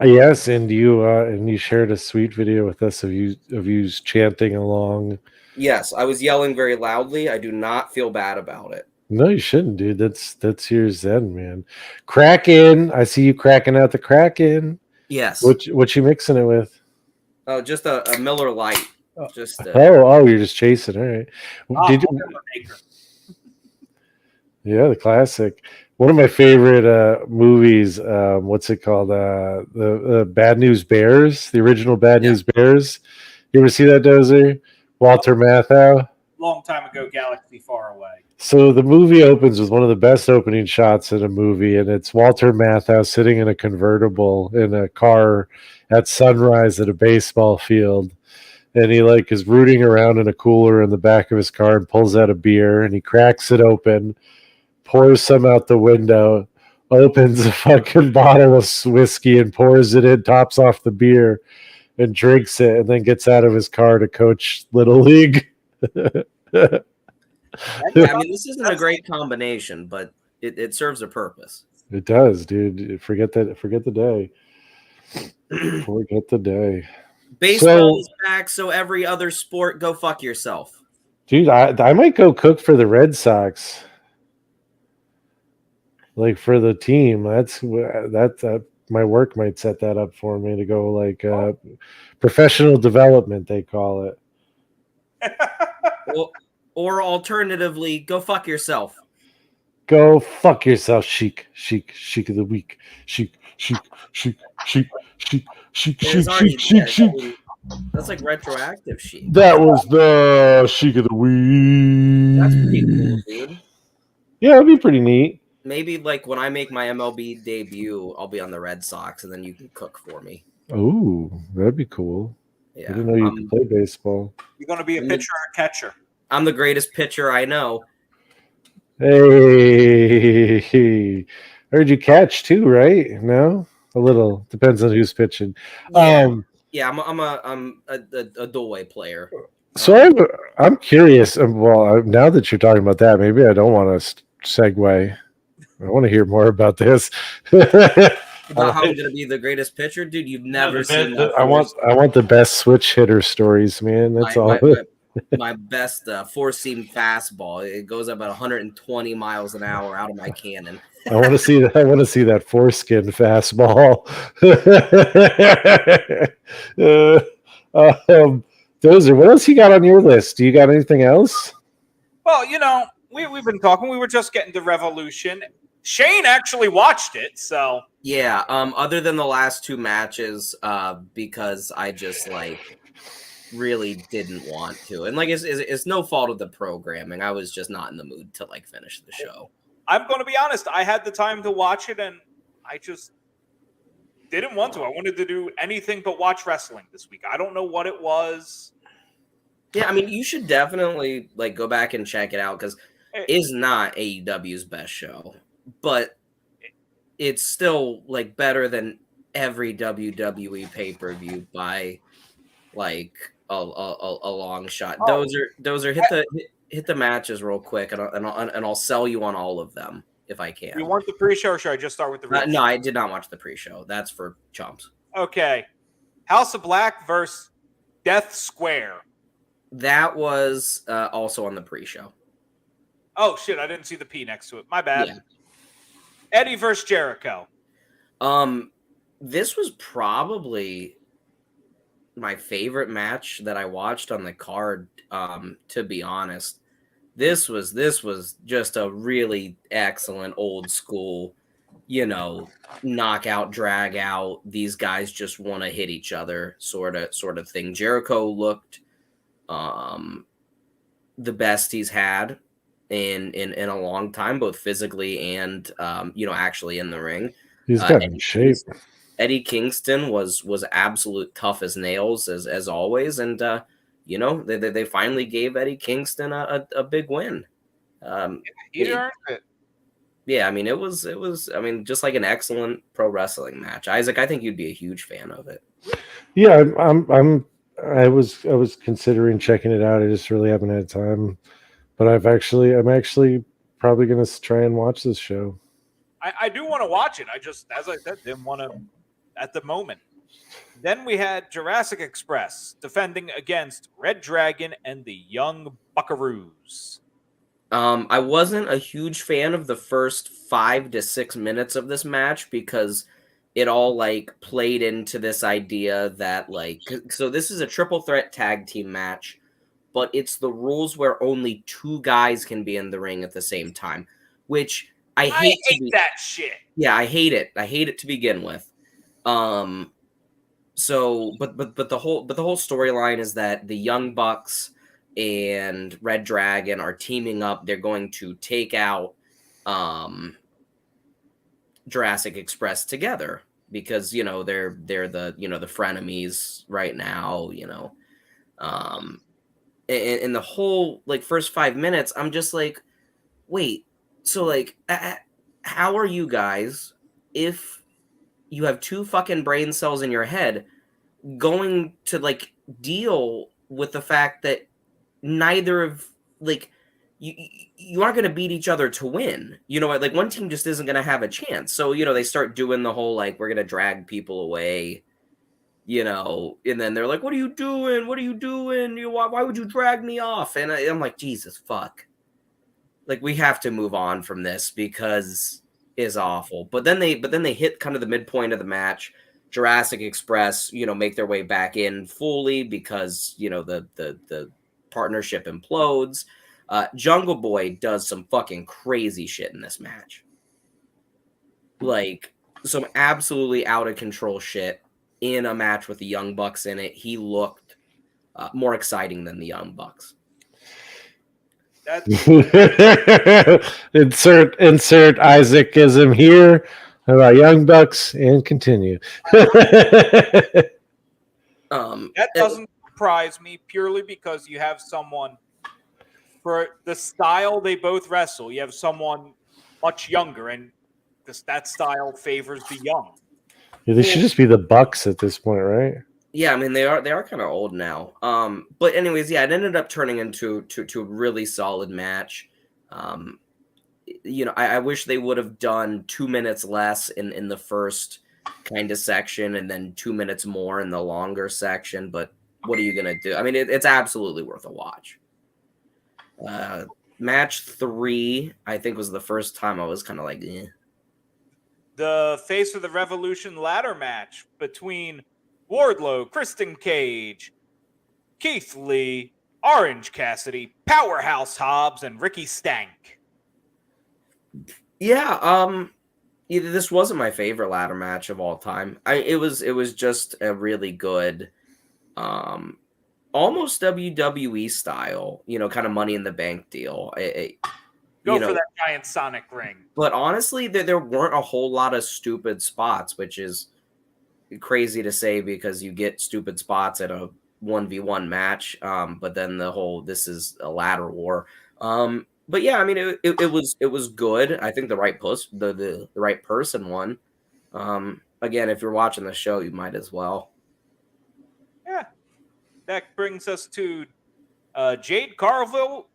Yes, and you shared a sweet video with us of you chanting along. Yes, I was yelling very loudly. I do not feel bad about it. No, you shouldn't, dude. That's your zen, man. Kraken, I see you cracking out the Kraken. Yes. What you mixing it with? Oh, just a Miller Lite. Just you're just chasing. All right. Did you? Yeah, the classic. One of my favorite movies. What's it called? The Bad News Bears. The original Bad News Bears. You ever see that, Dozer? Walter Matthau. Long time ago, Galaxy Far Away. So the movie opens with one of the best opening shots in a movie, and it's Walter Matthau sitting in a convertible in a car at sunrise at a baseball field. And he like is rooting around in a cooler in the back of his car and pulls out a beer and he cracks it open, pours some out the window, opens a fucking bottle of whiskey and pours it in, tops off the beer and drinks it, and then gets out of his car to coach Little League. Yeah, I mean, this isn't a great combination, but it serves a purpose. It does, dude. Forget the day. Forget the day. Baseball is back, so every other sport, go fuck yourself. Dude, I might go cook for the Red Sox. Like for the team. That's my work might set that up for me to go like professional development, they call it. Or alternatively, go fuck yourself. Go fuck yourself, Sheik of the week. Sheik. That's like retroactive Sheik. That was the Sheik of the week. That's pretty cool, dude. Yeah, it'd be pretty neat. Maybe like when I make my MLB debut, I'll be on the Red Sox, and then you can cook for me. Oh, that'd be cool. Yeah, I didn't know you could play baseball. You're going to be a pitcher or a catcher? I'm the greatest pitcher I know. Hey, I heard you catch too, right? No, a little depends on who's pitching. Yeah, I'm a dual-way player. So I'm curious. Well, now that you're talking about that, maybe I don't want to segue. I want to hear more about this. About how I'm going to be the greatest pitcher, dude. You've never seen that. I want the best switch hitter stories, man. That's all. My best four-seam fastball. It goes about 120 miles an hour out of my cannon. I want to see that. I want to see that foreskin fastball. Those are what else you got on your list? Do you got anything else? Well, we've been talking. We were just getting to Revolution. Shane actually watched it, so yeah. Other than the last two matches, because I just really didn't want to, and it's no fault of the programming. I was just not in the mood to finish the show. I'm going to be honest. I had the time to watch it, and I just didn't want to. I wanted to do anything but watch wrestling this week. I don't know what it was. Yeah, I mean, you should definitely go back and check it out because it is not AEW's best show, but it's still better than every WWE pay-per-view by a long shot. Oh. Those are hit the matches real quick, and I'll sell you on all of them if I can. You want the pre-show, or should I just start with the real No, I did not watch the pre-show. That's for chumps. Okay. House of Black versus Death Square. That was also on the pre-show. Oh, shit. I didn't see the P next to it. My bad. Yeah. Eddie versus Jericho. This was probably my favorite match that I watched on the card, to be honest. This was just a really excellent old school, knockout, drag out. These guys just want to hit each other sort of thing. Jericho looked the best he's had in a long time, both physically and actually in the ring. He's got in shape. Eddie Kingston was absolute tough as nails as always, and they finally gave Eddie Kingston a big win. He earned it. Yeah, I mean it was just an excellent pro wrestling match. Isaac, I think you'd be a huge fan of it. Yeah, I was considering checking it out. I just really haven't had time, but I'm actually probably going to try and watch this show. I do want to watch it. I just, as I said, didn't want to at the moment. Then we had Jurassic Express defending against Red Dragon and the Young Buckaroos. I wasn't a huge fan of the first 5 to 6 minutes of this match because it all played into this idea that so this is a triple threat tag team match, but it's the rules where only 2 guys can be in the ring at the same time, which I hate that shit. Yeah, I hate it. I hate it to begin with. So, but the whole storyline is that the Young Bucks and Red Dragon are teaming up. They're going to take out Jurassic Express together because they're the the frenemies right now. In the whole first 5 minutes, I'm just wait. So how are you guys, if you have 2 fucking brain cells in your head, going to deal with the fact that neither of you aren't going to beat each other to win? One team just isn't going to have a chance. So they start doing the whole we're going to drag people away, and then they're like, what are you doing? What are you doing? Why would you drag me off? And I'm like, Jesus fuck. We have to move on from this because it's awful. But then they hit kind of the midpoint of the match. Jurassic Express, make their way back in fully because the partnership implodes. Jungle Boy does some fucking crazy shit in this match. Some absolutely out of control shit in a match with the Young Bucks in it. He looked more exciting than the Young Bucks. insert Isaacism here about Young Bucks and continue. That doesn't surprise me purely because you have someone for the style they both wrestle. You have someone much younger, and that style favors the young. Yeah, they should just be the Bucks at this point, right? Yeah, I mean they are kind of old now. But anyways, yeah, it ended up turning into a really solid match. I wish they would have done 2 minutes less in the first kind of section and then 2 minutes more in the longer section. But what are you gonna do? I mean, it's absolutely worth a watch. Match 3, I think, was the first time I was kind of like, eh. The Face of the Revolution ladder match between Wardlow, Kristen Cage, Keith Lee, Orange Cassidy, Powerhouse Hobbs, and Ricky Stank. Yeah, this wasn't my favorite ladder match of all time. It was just a really good, almost WWE style, kind of Money in the Bank deal. Go for that giant Sonic ring. But honestly, there weren't a whole lot of stupid spots, which is crazy to say because you get stupid spots at a 1v1 match. But then this is a ladder war. But yeah, I mean, it was good. I think the right person won. Again, if you're watching the show, you might as well. Yeah, that brings us to Jade Carville.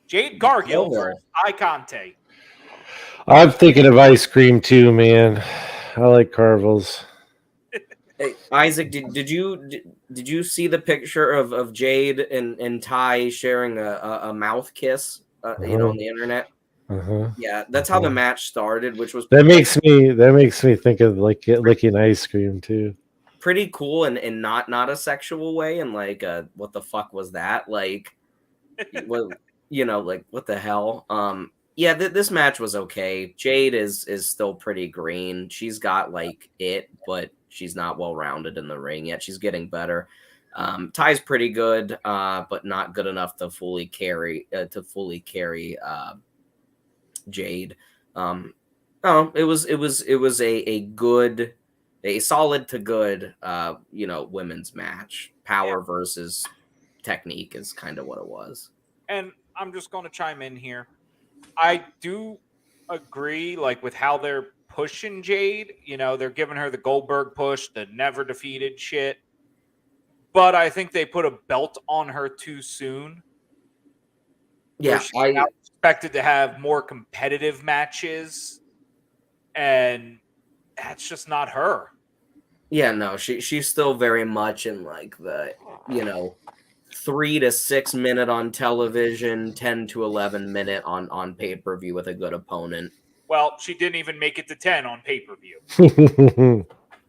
Jade Cargill versus Icante. I'm thinking of ice cream too, man. I like Carville's. Hey, Isaac, did you see the picture of Jade and Ty sharing a mouth kiss? On the internet. Yeah, that's how the match started, which was that makes me think of like licking ice cream too. Pretty cool, and not a sexual way, and like what the fuck was that? Like, what like what the hell? Yeah, this match was okay. Jade is still pretty green. She's got like it, but she's not well rounded in the ring yet. She's getting better. Ty's pretty good, but not good enough to fully carry Jade. It was a solid to good women's match. Power versus technique is kind of what it was. And I'm just going to chime in here. I do agree, like, with how they're pushing Jade. They're giving her the Goldberg push, the never defeated shit. But I think they put a belt on her too soon. Yeah, I expected to have more competitive matches, and that's just not her. Yeah, no, she's still very much in like the 3 to 6 minute on television, 10 to 11 minute on pay-per-view with a good opponent. Well, she didn't even make it to 10 on pay-per-view.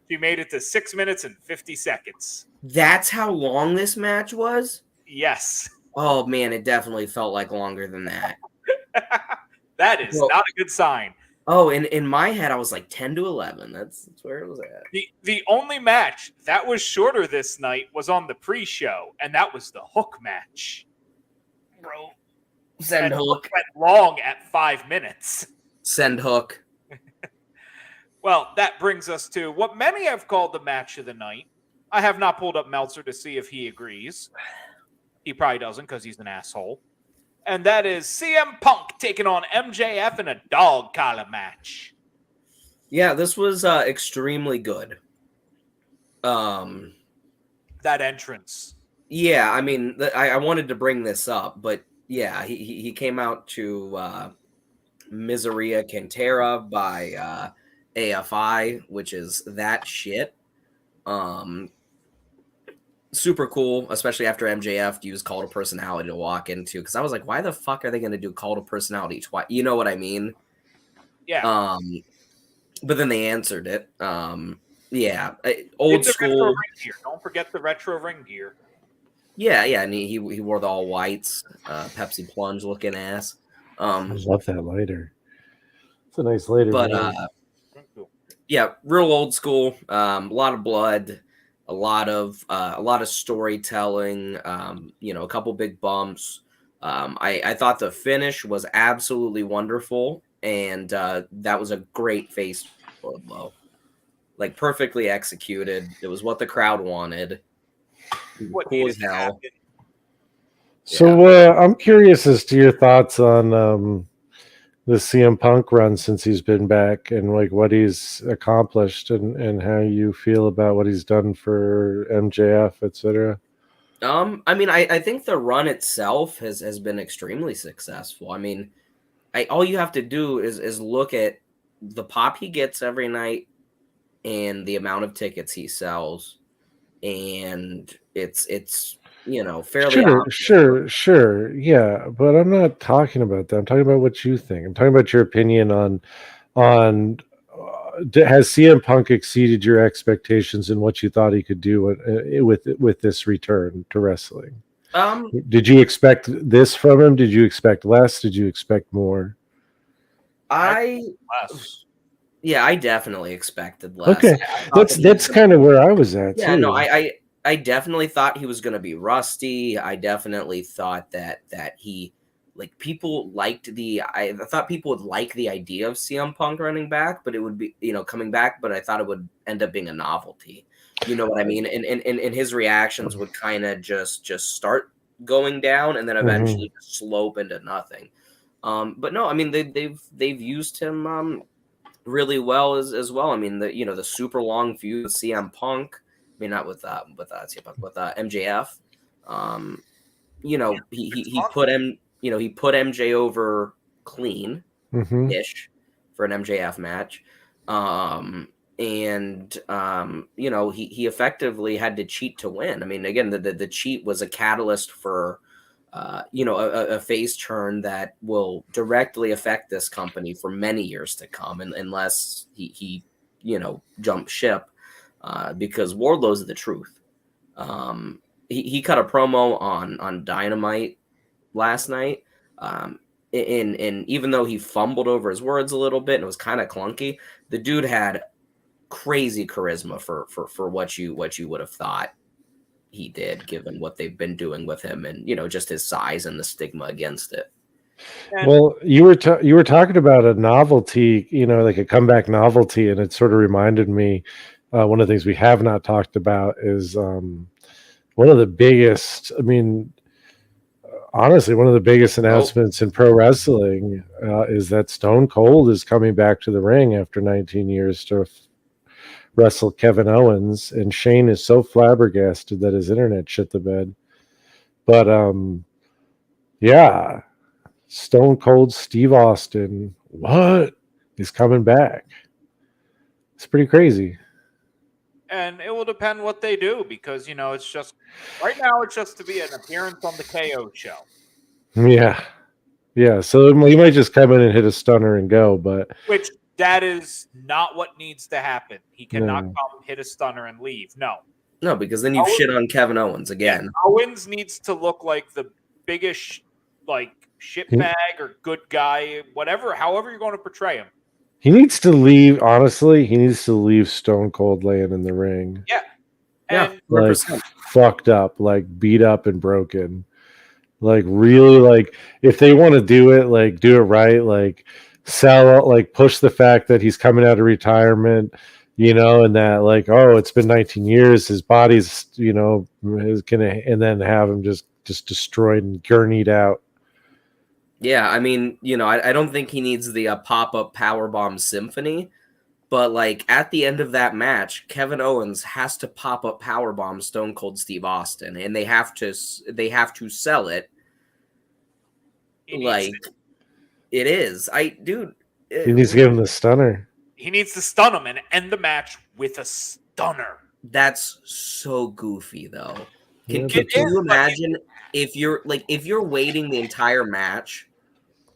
She made it to 6 minutes and 50 seconds. That's how long this match was? Yes. Oh, man, it definitely felt like longer than that. That is not a good sign. Oh, in my head, I was like 10 to 11. That's where it was at. The only match that was shorter this night was on the pre-show, and that was the Hook match. Bro. Send Hook. Went long at 5 minutes. Send Hook. Well, that brings us to what many have called the match of the night. I have not pulled up Meltzer to see if he agrees. He probably doesn't because he's an asshole. And that is CM Punk taking on MJF in a dog collar match. Yeah, this was extremely good. That entrance. Yeah, I mean, I wanted to bring this up, but yeah, he came out to Miseria Cantera by AFI, which is that shit. Super cool, especially after MJF used Call to Personality to walk into, because I was like, why the fuck are they going to do Call to Personality twice? You know what I mean? Yeah. But then they answered it. Yeah, old school. Don't forget the retro ring gear. Yeah, and he wore the all whites, Pepsi Plunge looking ass. I love that lighter. It's a nice lighter. But yeah, real old school. A lot of blood. A lot of storytelling, a couple big bumps. I thought the finish was absolutely wonderful, and that was a great face blow, like perfectly executed. It was what the crowd wanted. Cool as hell. So I'm curious as to your thoughts on the CM Punk run since he's been back, and like what he's accomplished, and how you feel about what he's done for MJF, etc. I mean, I think the run itself has been extremely successful. I mean, all you have to do is look at the pop he gets every night and the amount of tickets he sells, and it's fairly Sure, yeah, but I'm not talking about that. I'm talking about what you think. I'm talking about your opinion on has CM Punk exceeded your expectations and what you thought he could do with this return to wrestling? Did you expect this from him? Did you expect less? Did you expect more? Less. Yeah, I definitely expected less. Okay, that's kind of where I was at. Yeah, too. no, I definitely thought he was going to be rusty. I definitely thought that he, like, people liked I thought people would like the idea of CM Punk running back, but it would be, coming back, but I thought it would end up being a novelty. You know what I mean? And his reactions would kind of just start going down and then eventually slope into nothing. But no, I mean, they've used him really well as well. I mean, the super long feud with CM Punk. I mean, not with MJF. He put MJ over clean ish for an MJF match. He effectively had to cheat to win. I mean, again, the cheat was a catalyst for a face turn that will directly affect this company for many years to come, unless he jump ship, because Wardlow's the truth. He cut a promo on Dynamite last night, and even though he fumbled over his words a little bit and it was kind of clunky, the dude had crazy charisma for what you would have thought he did, given what they've been doing with him and just his size and the stigma against it. Well, you were talking about a novelty, like a comeback novelty, and it sort of reminded me, one of the things we have not talked about is one of the biggest, honestly, one of the biggest announcements in pro wrestling is that Stone Cold is coming back to the ring after 19 years to wrestle Kevin Owens, and Shane is so flabbergasted that his internet shit the bed. But yeah, Stone Cold Steve Austin, what? He's coming back. It's pretty crazy. And it will depend what they do, because it's just right now it's just to be an appearance on the KO show. Yeah. So he might just come in and hit a stunner and go, but which that is not what needs to happen. He cannot come, hit a stunner, and leave. No, because then you shit on Kevin Owens again. Owens needs to look like the biggest shitbag or good guy, however you're going to portray him. He needs to leave. Honestly, he needs to leave Stone Cold laying in the ring. Yeah, and fucked up, beat up and broken. Really, if they want to do it, do it right. Sell, push the fact that he's coming out of retirement, and that it's been 19 years, his body's is gonna, and then have him just destroyed and gurneyed out. Yeah, I mean, I don't think he needs the pop-up powerbomb symphony, but at the end of that match, Kevin Owens has to pop-up powerbomb Stone Cold Steve Austin, and they have to sell it it is. He needs to give him the stunner. He needs to stun him and end the match with a stunner. That's so goofy, though. Can you imagine if you're waiting the entire match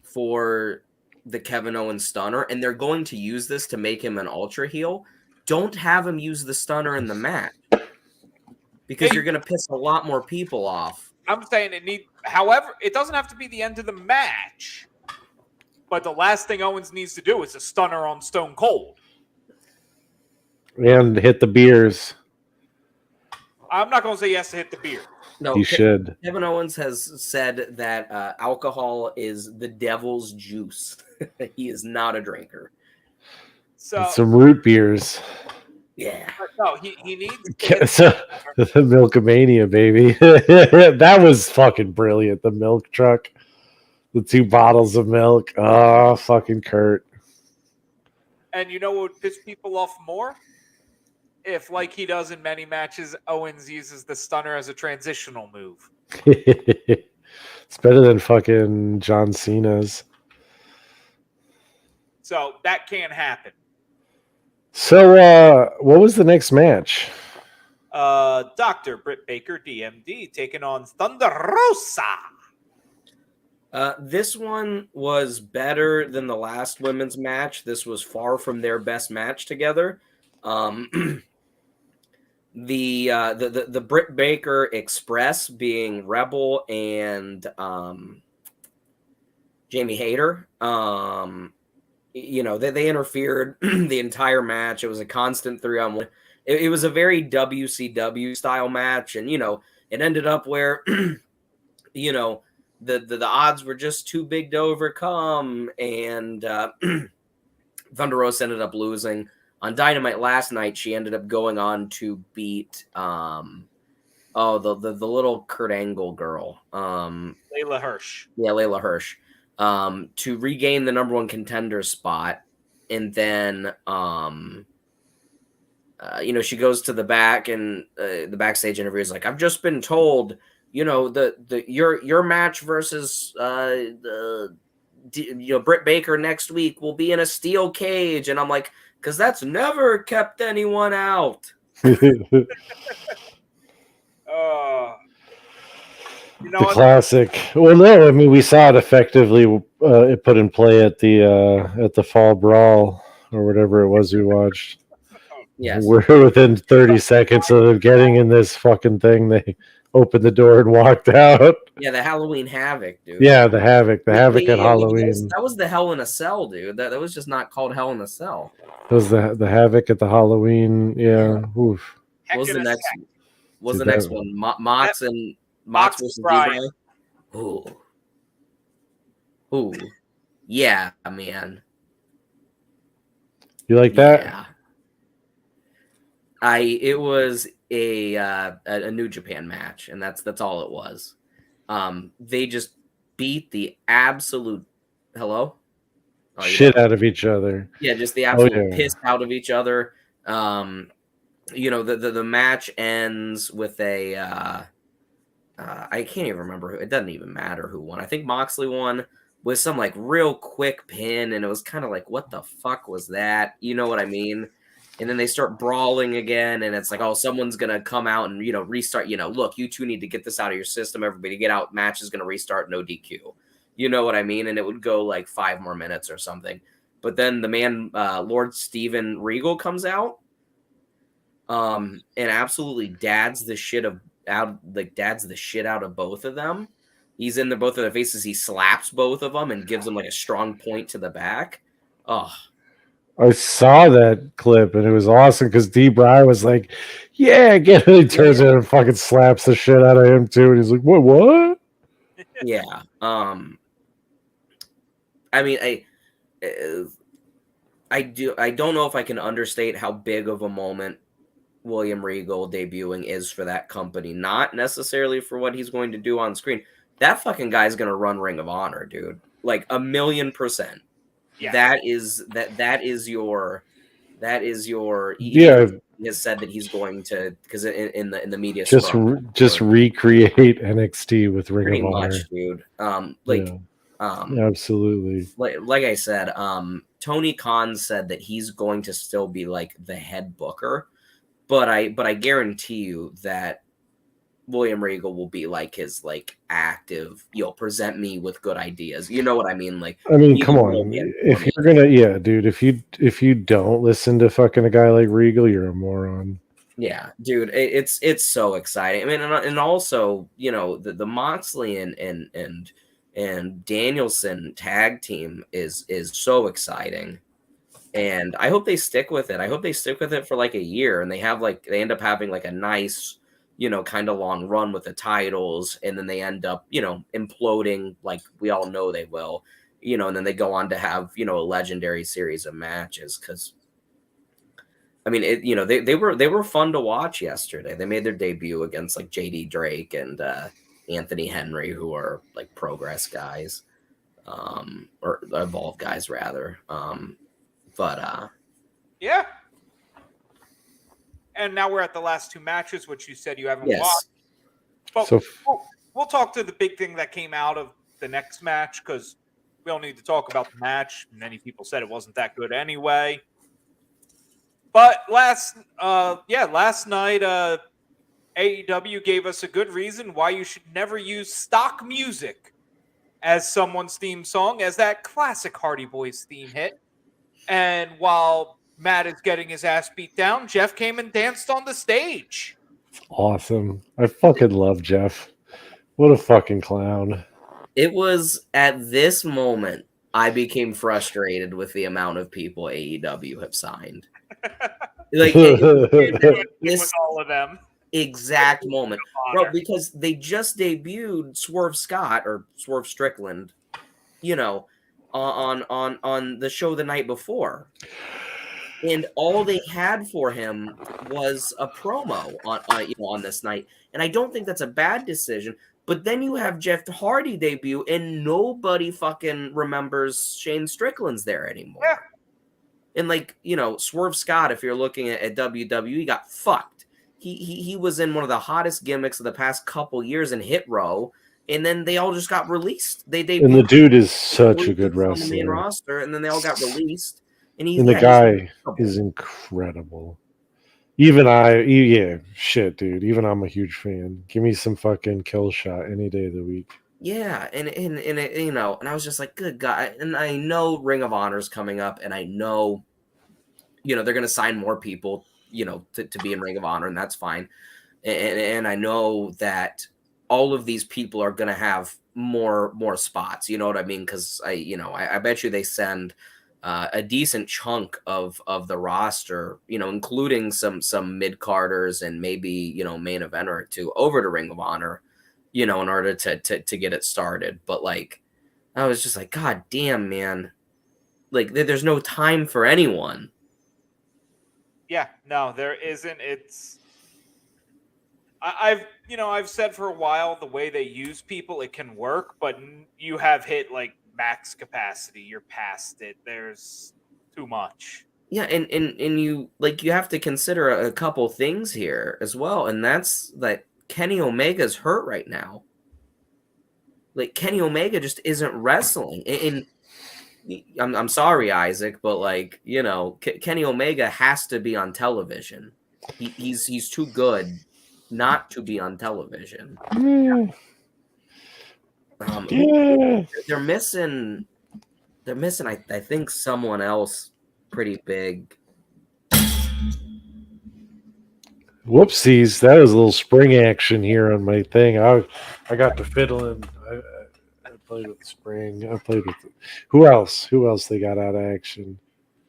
for the Kevin Owens stunner, and they're going to use this to make him an ultra heel? Don't have him use the stunner in the match, because you're going to piss a lot more people off. I'm saying however, it doesn't have to be the end of the match, but the last thing Owens needs to do is a stunner on Stone Cold. And hit the beers. I'm not going to say he has to hit the beer. No, he should. Kevin Owens has said that alcohol is the devil's juice. He is not a drinker. So some root beers. Yeah. No, he needs the Milkamania, baby. That was fucking brilliant. The milk truck. The 2 bottles of milk. Oh, fucking Kurt. And you know what would piss people off more? If, like he does in many matches, Owens uses the stunner as a transitional move. It's better than fucking John Cena's. So that can't happen. So, what was the next match? Dr. Britt Baker, DMD, taking on Thunder Rosa. This one was better than the last women's match. This was far from their best match together. The Britt Baker Express being Rebel and Jamie Hayter. They interfered the entire match. It was a constant 3-on-1. It was a very WCW style match, and it ended up where the odds were just too big to overcome, and Thunder Rosa ended up losing. On Dynamite last night, she ended up going on to beat the little Kurt Angle girl, Layla Hirsch. Yeah, Layla Hirsch, to regain the number 1 contender spot, and then she goes to the back, and the backstage interview is like, I've just been told, your match versus Britt Baker next week will be in a steel cage, and I'm like, because that's never kept anyone out. The classic. Well, no, I mean, we saw it effectively put in play at the Fall Brawl or whatever it was we watched. Yes. We're within 30 seconds of getting in this fucking thing. They opened the door and walked out. Yeah, the Halloween Havoc, dude. Yeah, the Havoc. The Havoc at Halloween. That was the Hell in a Cell, dude. That was just not called Hell in a Cell. That was the Havoc at the Halloween. Yeah. Oof. What was the next? What was the next one? Mox versus Brian. Ooh. Yeah, man. You like that? Yeah. It was a New Japan match, and that's all it was. They just beat the absolute shit out of each other. Yeah, just the absolute piss out of each other. The match ends with a I can't even remember who. It doesn't even matter who won. I think Moxley won with some like real quick pin, and it was kind of like, what the fuck was that? You know what I mean? And then they start brawling again, and it's like, oh, someone's gonna come out and restart. Look, you two need to get this out of your system. Everybody get out. Match is gonna restart. No DQ. You know what I mean? And it would go like 5 more minutes or something. But then the man, Lord Steven Regal, comes out, and absolutely dads the shit out of both of them. He's in both of their faces. He slaps both of them and gives them like a strong point to the back. Oh. I saw that clip, and it was awesome because D. Bry was like, yeah, get it. He turns around and fucking slaps the shit out of him, too. And he's like, what? Yeah. I mean, I don't know if I can understate how big of a moment William Regal debuting is for that company. Not necessarily for what he's going to do on screen. That fucking guy's going to run Ring of Honor, dude. Like 1,000,000%. Yeah. That is your. He has said that he's going to, because in the media just recreate NXT with Ring of Honor, much, dude. Absolutely. Like I said, Tony Khan said that he's going to still be like the head booker, but I guarantee you that William Regal will be like his like active, present me with good ideas. You know what I mean? Like, I mean, come on. If you're gonna, dude, if you don't listen to fucking a guy like Regal, you're a moron. Yeah, dude, it's so exciting. I mean, and also, the Moxley and Danielson tag team is so exciting. And I hope they stick with it. I hope they stick with it for like a year, and they end up having like a nice, kind of long run with the titles, and then they end up, imploding like we all know they will, and then they go on to have, a legendary series of matches. Because I mean, they were fun to watch yesterday. They made their debut against like JD Drake and Anthony Henry, who are like Progress guys. or Evolve guys rather. Yeah. And now we're at the last two matches, which you said you haven't yes. watched. But So we'll talk to the big thing that came out of the next match, because we don't need to talk about the match. Many people said it wasn't that good anyway. But last night, AEW gave us a good reason why you should never use stock music as someone's theme song, as that classic Hardy Boys theme hit. And while Matt is getting his ass beat down, Jeff came and danced on the stage. awesome. I fucking love Jeff. What a fucking clown. It was at this moment I became frustrated with the amount of people AEW have signed. Like with all of them. Exact moment, bro, because they just debuted Swerve Scott or Swerve Strickland, on the show the night before, and all they had for him was a promo on this night, and I don't think that's a bad decision. But then you have Jeff Hardy debut, and nobody fucking remembers Shane Strickland's there anymore. Yeah. And Swerve Scott, if you're looking at WWE, got fucked. He was in one of the hottest gimmicks of the past couple years in Hit Row, and then they all just got released. And the dude is such a good wrestler. On the main roster, and then they all got released. And the guy is incredible. Even dude. Even I'm a huge fan. Give me some fucking kill shot any day of the week. Yeah, and I was just like, good God. And I know Ring of Honor is coming up, and I know, they're going to sign more people, to be in Ring of Honor, and that's fine. And I know that all of these people are going to have more spots. You know what I mean? Because I bet you they send a decent chunk of the roster, including some mid-carders and maybe, main eventer or two over to Ring of Honor, in order to get it started. But I was just like, God damn, man. There's no time for anyone. Yeah, no, there isn't. I've said for a while, the way they use people, it can work, but you have hit max capacity. You're past it. There's too much. Yeah, and you you have to consider a couple things here as well, and that's that Kenny Omega's hurt right now. Kenny Omega just isn't wrestling. And I'm sorry, Isaac, but Kenny Omega has to be on television. He's too good not to be on television. They're missing. I think someone else pretty big. Whoopsies! That was a little spring action here on my thing. I got the fiddling. I played with the spring. I played with who else? Who else they got out of action?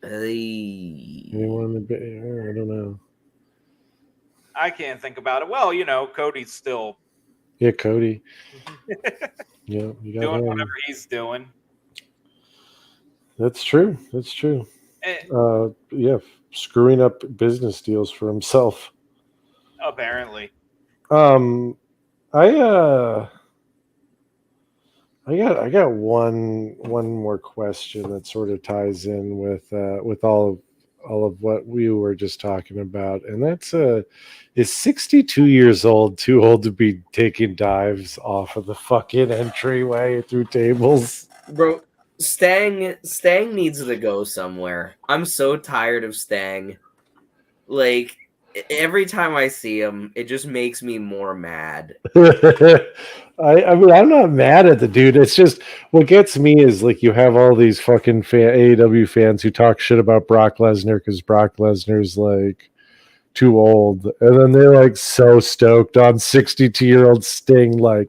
Anyone? I don't know. I can't think about it. Well, Cody's still. Yeah, Cody. Yeah, you got doing him. whatever he's doing. That's true. Yeah, screwing up business deals for himself. Apparently. I got one more question that sort of ties in with all of what we were just talking about, and that's is 62 years old too old to be taking dives off of the fucking entryway through tables? Bro, Stang needs to go somewhere. I'm so tired of Stang. Every time I see him, it just makes me more mad. I mean, I'm not mad at the dude. It's just what gets me is you have all these fucking AEW fans who talk shit about Brock Lesnar because Brock Lesnar's too old, and then they're so stoked on 62-year-old Sting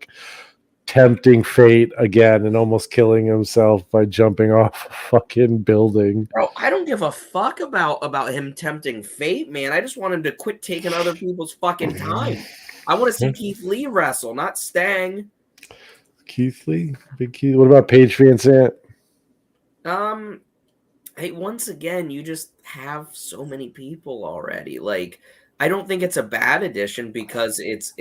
tempting fate again and almost killing himself by jumping off a fucking building. Bro, I don't give a fuck about him tempting fate, man. I just want him to quit taking other people's fucking time. I want to see Keith Lee wrestle, not Stang. Keith Lee? Big Keith. What about Paige Van Sant? Hey, once again, you just have so many people already. I don't think it's a bad addition because it's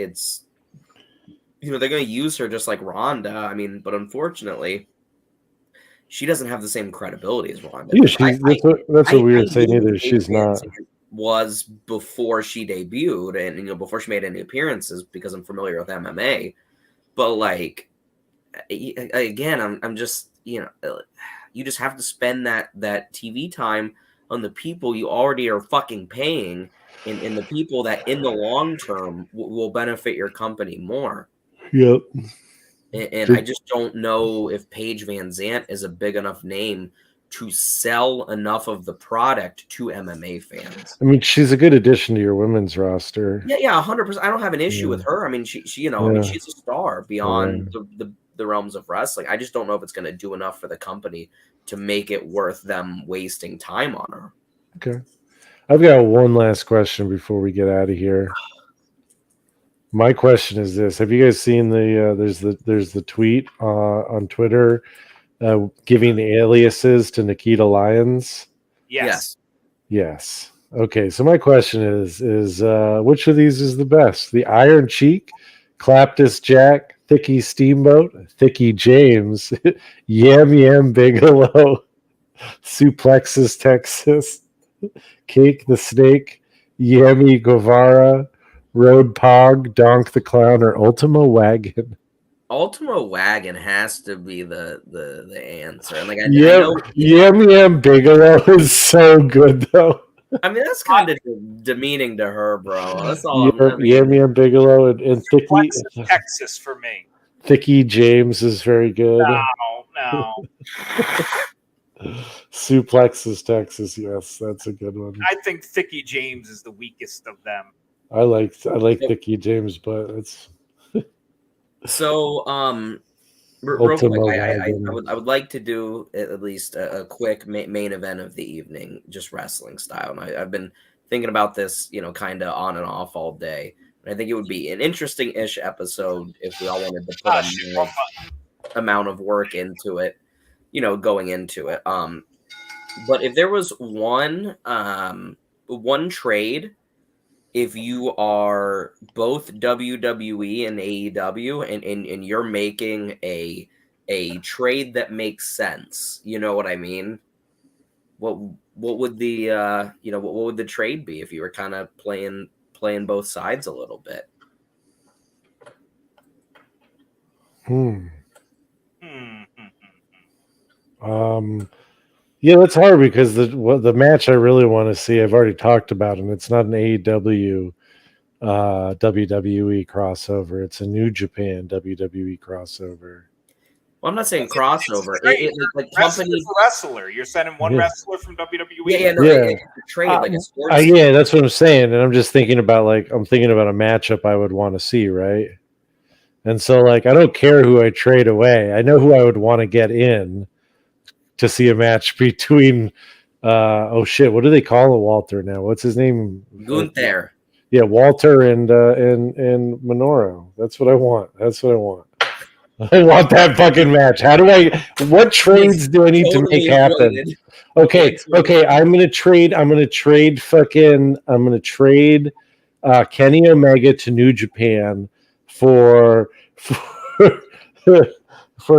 they're going to use her just like Ronda. I mean, but unfortunately, she doesn't have the same credibility as Ronda. Yeah, that's what we were saying. knew Either who she's Paige not. VanZant was before she debuted, and before she made any appearances, because I'm familiar with MMA. But like, again, I'm just you just have to spend that TV time on the people you already are fucking paying, and the people that in the long term will benefit your company more. Yep. And I just don't know if Paige VanZant is a big enough name to sell enough of the product to MMA fans. I mean, she's a good addition to your women's roster. Yeah, 100%. I don't have an issue with her. I mean, she I mean, she's a star beyond the realms of wrestling. I just don't know if it's going to do enough for the company to make it worth them wasting time on her. Okay. I've got one last question before we get out of here. My question is this: have you guys seen there's the tweet on Twitter giving aliases to Nikita Lyons? Yes. Yes. Okay. So my question is which of these is the best? The Iron Cheek, Claptus Jack, Thicky Steamboat, Thicky James, Yam Bigelow, Suplexus Texas, Cake the Snake, Yami Guevara, Road Pog, Donk the Clown, or Ultima Wagon? Ultima Wagon has to be the answer. And like, I know Yam Bigelow is so good though. I mean, that's kind of demeaning to her, bro. That's all. Yam Bigelow and Thicky Texas for me. Thicky James is very good. No. Suplexus Texas, yes, that's a good one. I think Thicky James is the weakest of them. I like Thicky James, but it's so. Real quick, I would like to do at least a quick main event of the evening, just wrestling style. And I've been thinking about this, kind of on and off all day. And I think it would be an interesting-ish episode if we all wanted to put a amount of work into it, going into it. But if there was one trade, if you are both WWE and AEW and you're making a trade that makes sense, you know what I mean? What would the what would the trade be if you were kind of playing both sides a little bit? Yeah, that's hard because the match I really want to see, I've already talked about, and it's not an AEW WWE crossover. It's a New Japan WWE crossover. Well, I'm not saying crossover. Like wrestler. You're sending one wrestler from WWE. It's a trade, like a sports. Yeah, that's what I'm saying, and I'm just thinking about a matchup I would want to see, right? And so, I don't care who I trade away. I know who I would want to get in to see a match between what do they call Walter now? What's his name? Gunther. Yeah, Walter and Minoru. That's what I want. I want that fucking match. What trades do I need to make happen? Okay. I'm gonna trade Kenny Omega to New Japan for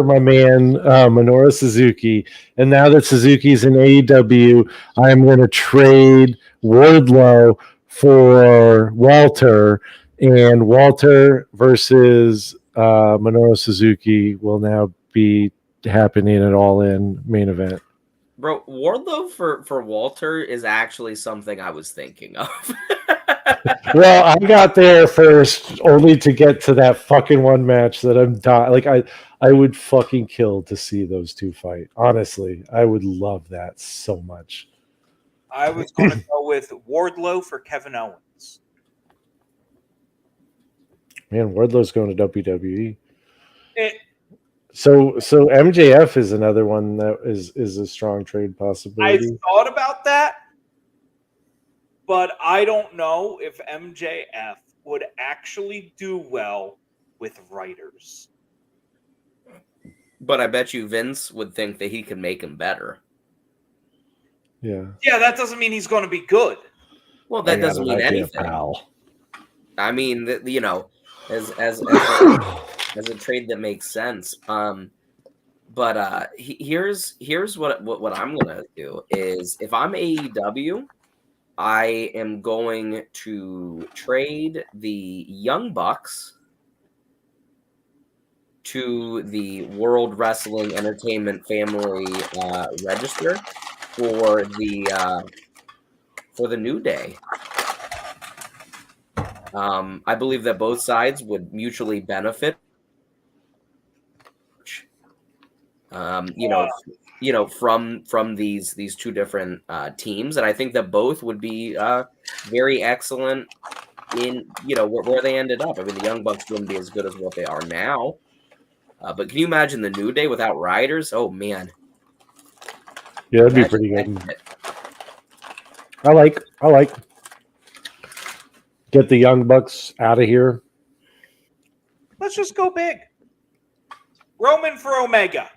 my man Minoru Suzuki. And now that Suzuki's in AEW, I'm going to trade Wardlow for Walter. And Walter versus Minoru Suzuki will now be happening at All In main event. Bro, Wardlow for Walter is actually something I was thinking of. Well, I got there first only to get to that fucking one match that I'm dying. I would fucking kill to see those two fight. Honestly, I would love that so much. I was going to go with Wardlow for Kevin Owens. Man, Wardlow's going to WWE. So MJF is another one that is a strong trade possibility. I thought about that, but I don't know if MJF would actually do well with writers. But I bet you Vince would think that he could make him better. Yeah. Yeah, that doesn't mean he's going to be good. Well, that doesn't mean anything. Pal. I mean, as a trade that makes sense. But here's what I'm gonna do is if I'm AEW, I am going to trade the Young Bucks to the World Wrestling Entertainment Family Register for the New Day. I believe that both sides would mutually benefit. From these two different teams, and I think that both would be very excellent in where they ended up. I mean, the Young Bucks wouldn't be as good as what they are now, but can you imagine the New Day without riders? Oh man, yeah, that'd be pretty good. I like. Get the Young Bucks out of here. Let's just go big. Roman for Omega.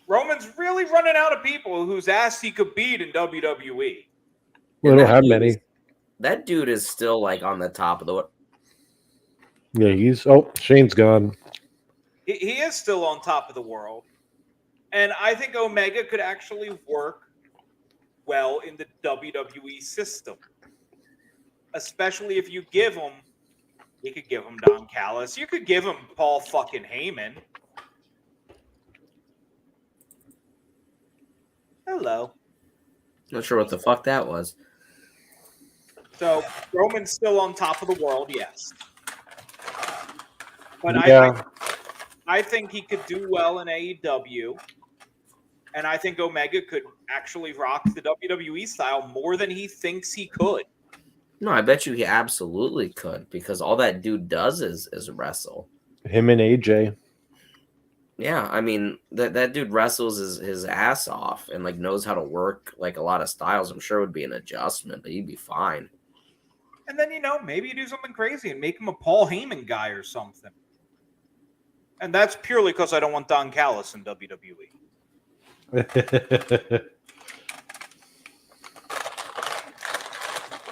Roman's really running out of people whose ass he could beat in WWE. We don't have many. That dude is still like on the top of the. Yeah, Shane's gone. He is still on top of the world, and I think Omega could actually work well in the WWE system, especially if you give him. You could give him Don Callis. You could give him Paul fucking Heyman. Hello. Not sure what the fuck that was. So Roman's still on top of the world, yes. But yeah. I think he could do well in AEW. And I think Omega could actually rock the WWE style more than he thinks he could. No, I bet you he absolutely could, because all that dude does is wrestle. Him and AJ. Yeah, I mean that dude wrestles his ass off and like knows how to work like a lot of styles. I'm sure it would be an adjustment, but he'd be fine. And then maybe you do something crazy and make him a Paul Heyman guy or something. And that's purely because I don't want Don Callis in WWE.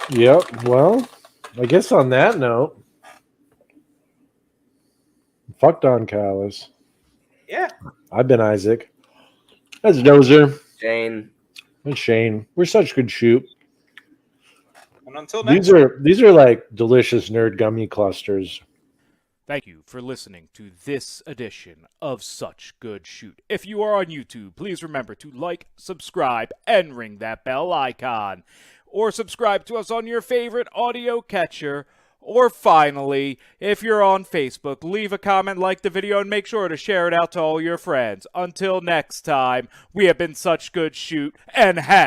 Yep. Well, I guess on that note, fuck Don Callis. Yeah. I've been Isaac. That's Dozer. Shane. And Shane. We're such good shoot. And until next time. These are like delicious nerd gummy clusters. Thank you for listening to this edition of Such Good Shoot. If you are on YouTube, please remember to like, subscribe, and ring that bell icon. Or subscribe to us on your favorite audio catcher. Or finally, if you're on Facebook, leave a comment, like the video, and make sure to share it out to all your friends. Until next time, we have been Such Good Shoot, and have